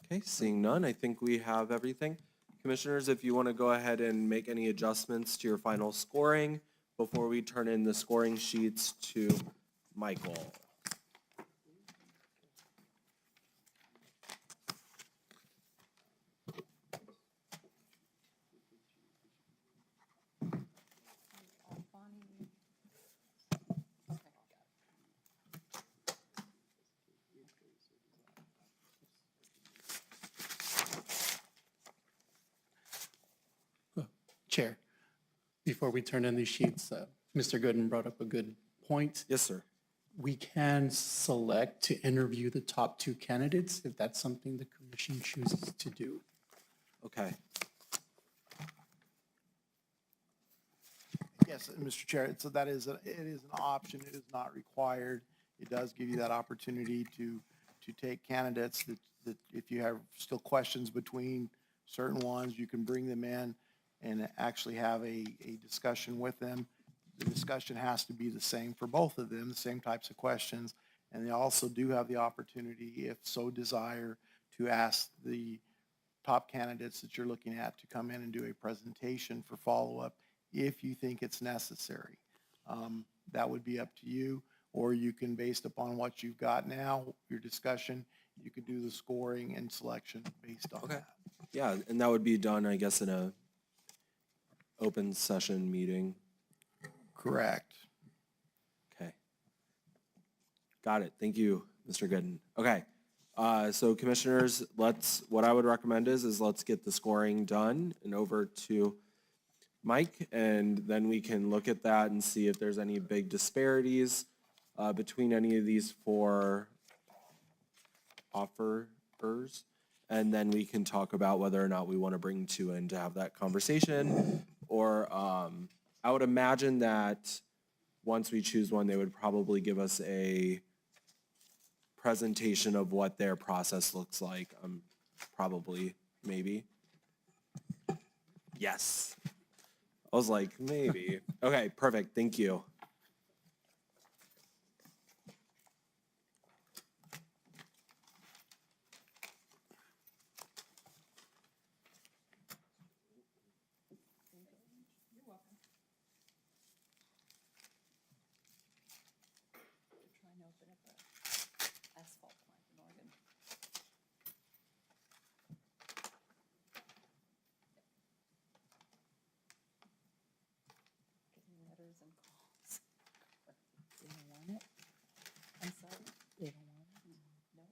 Okay, seeing none, I think we have everything. Commissioners, if you want to go ahead and make any adjustments to your final scoring before we turn in the scoring sheets to Michael. Chair, before we turn in these sheets, Mr. Gooden brought up a good point. Yes, sir. We can select to interview the top 2 candidates if that's something the commission chooses to do. Okay. Yes, Mr. Chair, so that is, it is an option, it is not required. It does give you that opportunity to take candidates that if you have still questions between certain ones, you can bring them in and actually have a discussion with them. The discussion has to be the same for both of them, the same types of questions. And they also do have the opportunity, if so desire, to ask the top candidates that you're looking at to come in and do a presentation for follow-up if you think it's necessary. That would be up to you, or you can, based upon what you've got now, your discussion, you could do the scoring and selection based on that. Yeah, and that would be done, I guess, in a open session meeting. Correct. Okay. Got it. Thank you, Mr. Gooden. Okay. So commissioners, what I would recommend is let's get the scoring done and over to Mike, and then we can look at that and see if there's any big disparities between any of these four offerers. And then we can talk about whether or not we want to bring two in to have that conversation. Or I would imagine that once we choose one, they would probably give us a presentation of what their process looks like. Probably, maybe. Yes. I was like, maybe. Okay, perfect. Thank you. Trying to open up a asphalt plant in Oregon. Getting letters and calls. They don't want it? I'm sorry? They don't want it? No?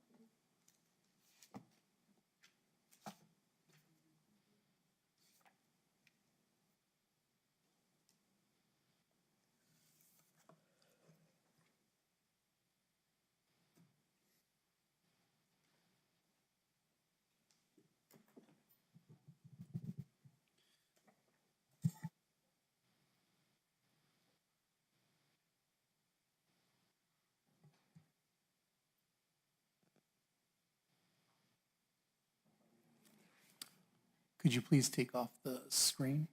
Could you please take off the screen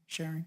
sharing?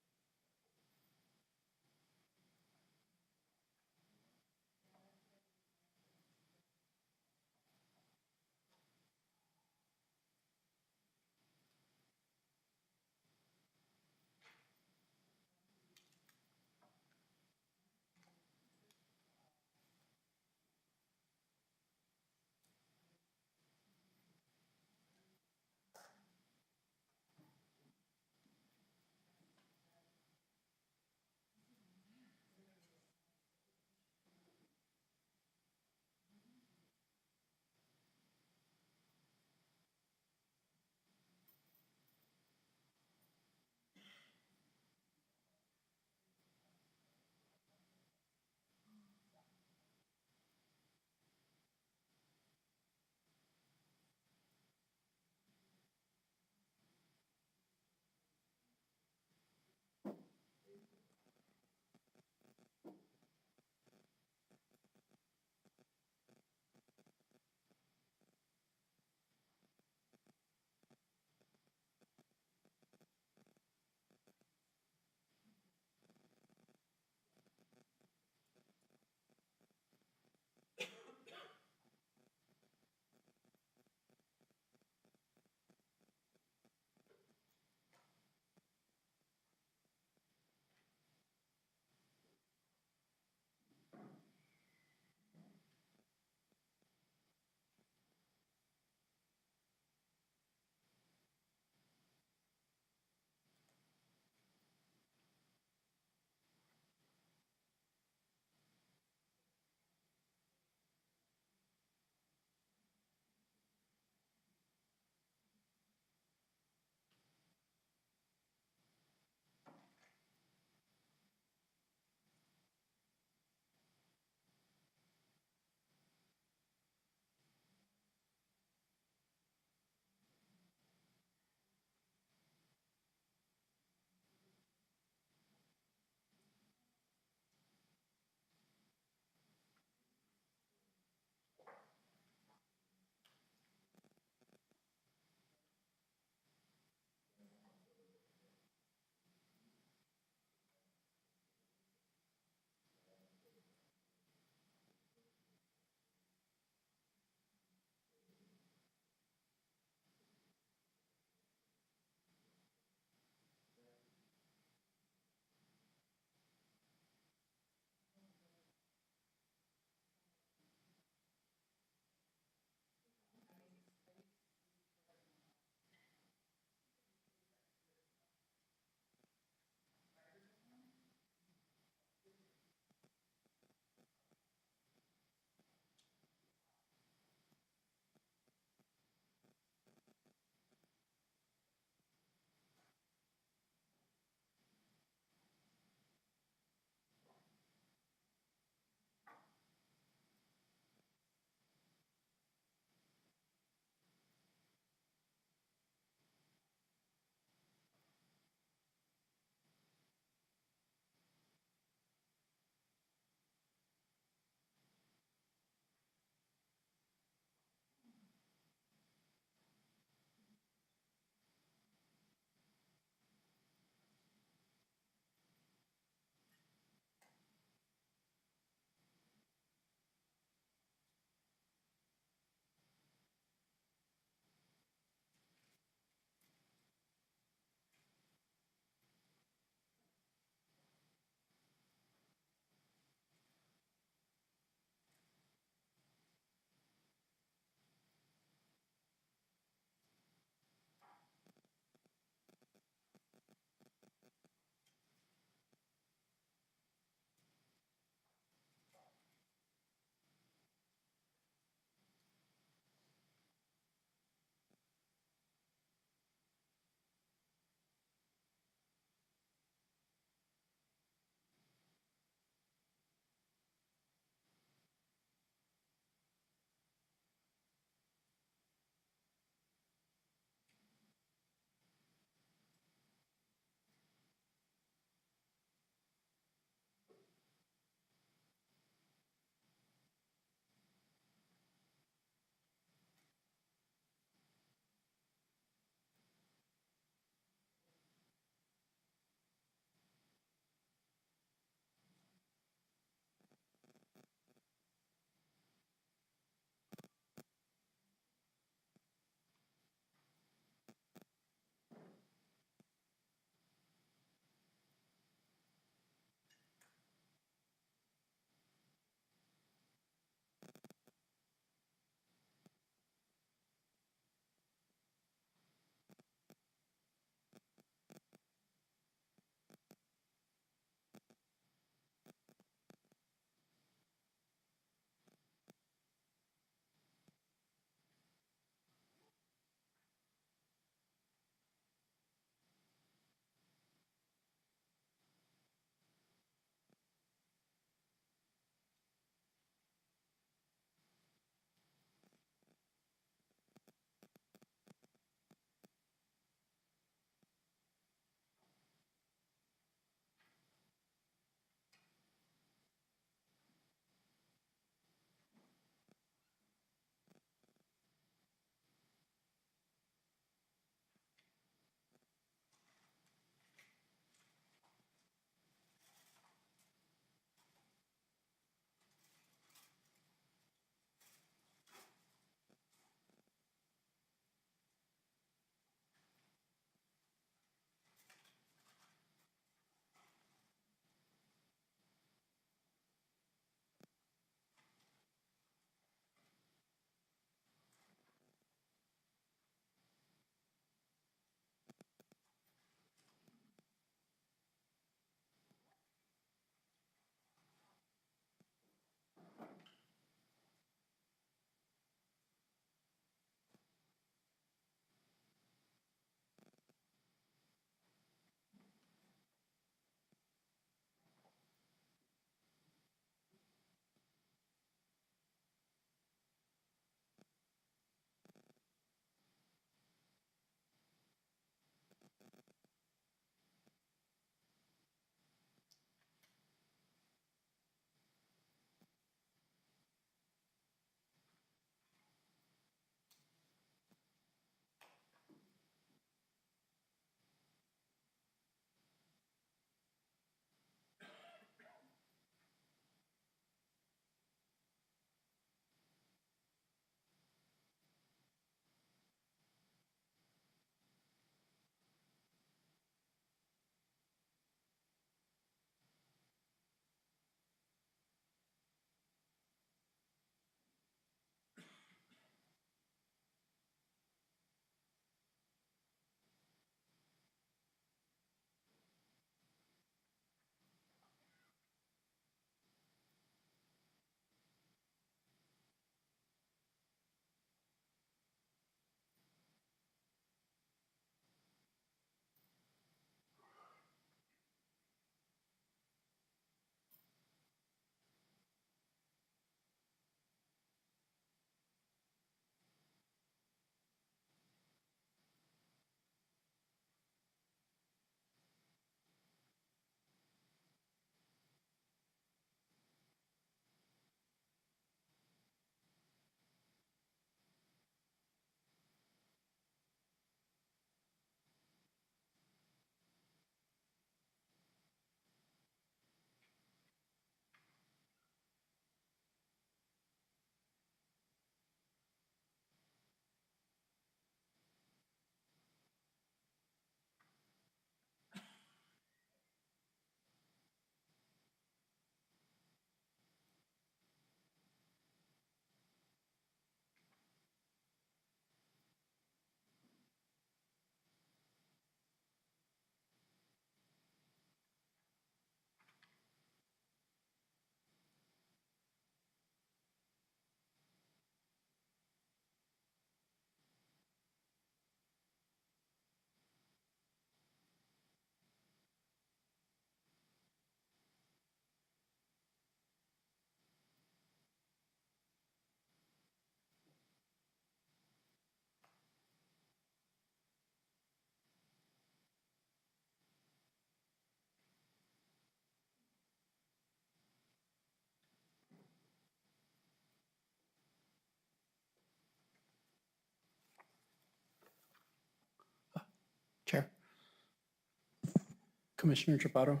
Commissioner Chaparro,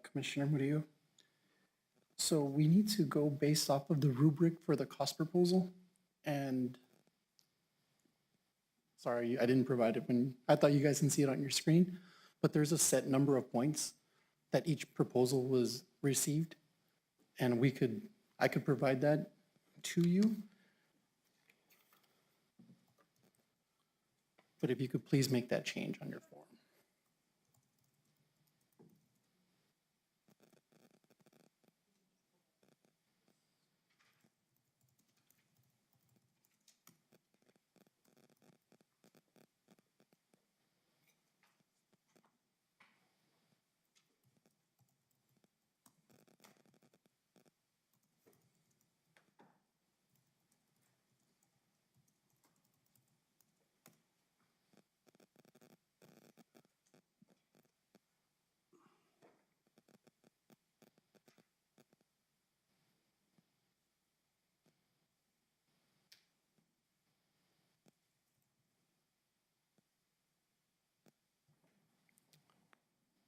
Commissioner Murillo. So we need to go based off of the rubric for the cost proposal. And sorry, I didn't provide it when, I thought you guys can see it on your screen, but there's a set number of points that each proposal was received. And I could provide that to you. But if you could please make that change on your form.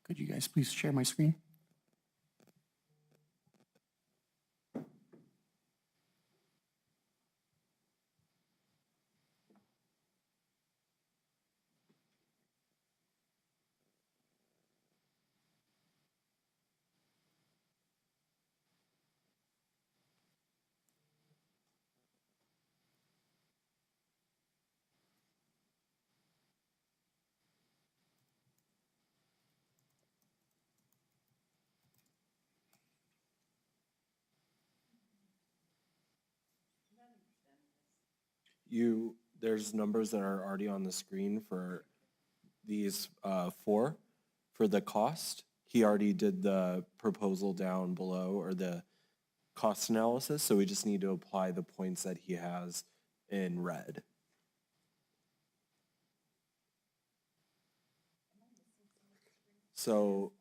Could you guys please share my screen? There's numbers that are already on the screen for these four. For the cost, he already did the proposal down below, or the cost analysis, so we just need to apply the points that he has in red. So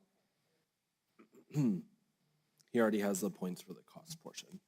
he already has the points for the cost portion.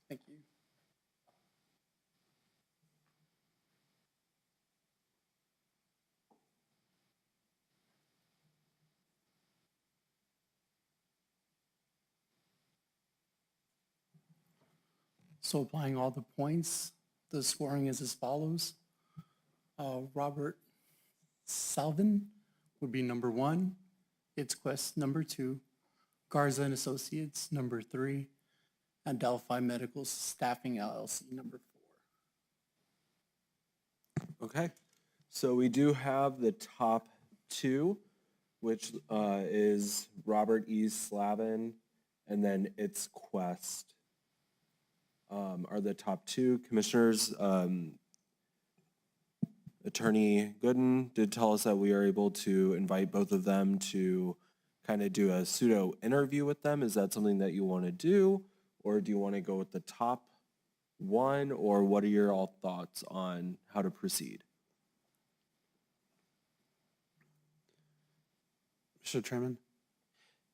Thank you. So applying all the points, the scoring is as follows. Robert Salvin would be number 1, It's Quest number 2, Garza and Associates number 3, and Delphi Medical Staffing LLC number 4. Okay, so we do have the top 2, which is Robert E. Slavin, and then It's Quest are the top 2. Commissioners, Attorney Gooden did tell us that we are able to invite both of them to kind of do a pseudo interview with them. Is that something that you want to do, or do you want to go with the top one, or what are your all thoughts on how to proceed? Mr. Chairman?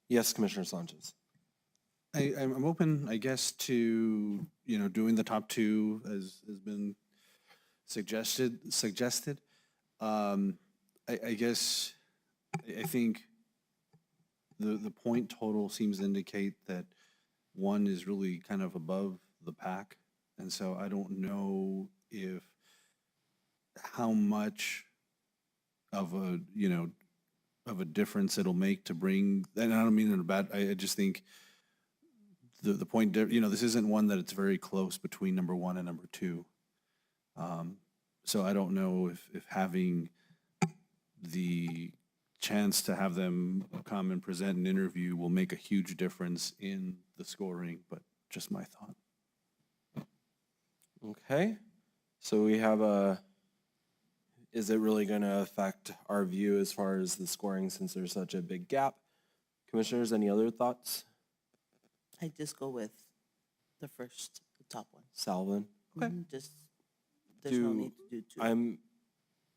Yes, Commissioner Sanchez. I'm open, I guess, to, doing the top two as has been suggested. I guess, I think the point total seems to indicate that one is really kind of above the pack. And so I don't know how much of a difference it'll make to bring, and I don't mean in a bad, I just think the point, this isn't one that it's very close between number one and number two. So I don't know if having the chance to have them come and present an interview will make a huge difference in the scoring, but just my thought. Okay, so we have is it really going to affect our view as far as the scoring since there's such a big gap? Commissioners, any other thoughts? I just go with the top one. Salvin? Okay. Just, there's no need to do two.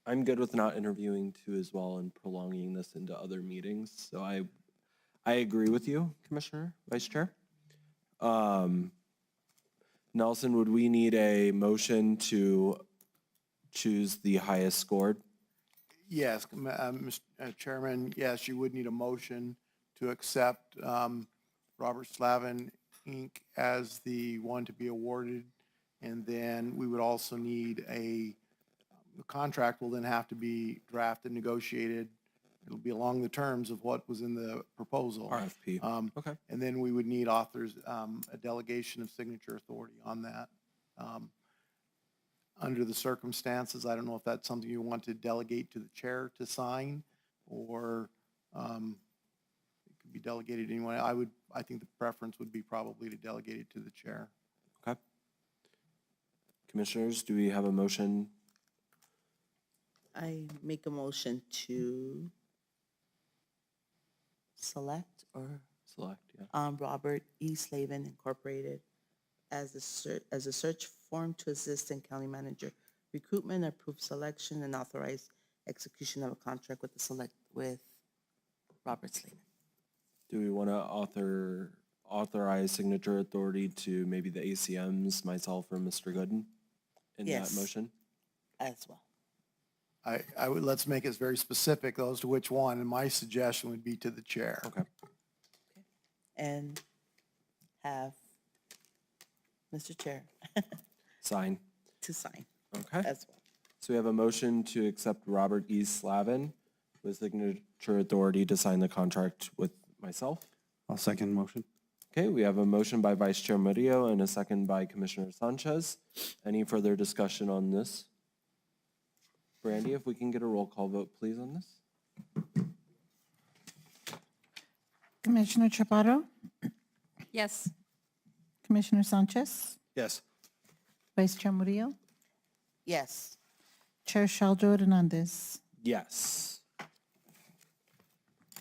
I'm good with not interviewing two as well and prolonging this into other meetings. So I agree with you, Commissioner, Vice Chair. Nelson, would we need a motion to choose the highest scored? Yes, Mr. Chairman, yes, you would need a motion to accept Robert Slavin, Inc. as the one to be awarded. And then we would also need the contract will then have to be drafted, negotiated. It'll be along the terms of what was in the proposal. RFP. Okay. And then we would need authors, a delegation of signature authority on that. Under the circumstances, I don't know if that's something you want to delegate to the chair to sign, or it could be delegated anyway. I think the preference would be probably to delegate it to the chair. Okay. Commissioners, do we have a motion? I make a motion to select Select, yeah. Robert E. Slavin Incorporated as a search firm to assist in county manager recruitment, approve selection, and authorize execution of a contract with Robert Slavin. Do we want to authorize signature authority to maybe the ACMs, myself or Mr. Gooden in that Yes. motion? As well. I would, let's make it very specific as to which one, and my suggestion would be to the chair. Okay. And have Mr. Chair Sign. to sign Okay. as well. So we have a motion to accept Robert E. Slavin with signature authority to sign the contract with myself. I'll second motion. Okay, we have a motion by Vice Chair Murillo and a second by Commissioner Sanchez. Any further discussion on this? Brandy, if we can get a roll call vote, please, on this? Commissioner Chaparro, Yes. Commissioner Sanchez, Yes. Vice Chair Murillo, Yes. Chair Shaljo Hernandez. Yes.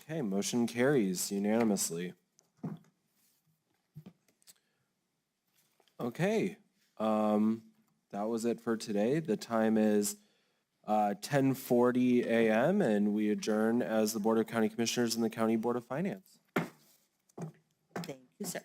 Okay, motion carries unanimously. Okay, that was it for today. The time is 10:40 a.m. and we adjourn as the Board of County Commissioners and the County Board of Finance. Thank you, sir.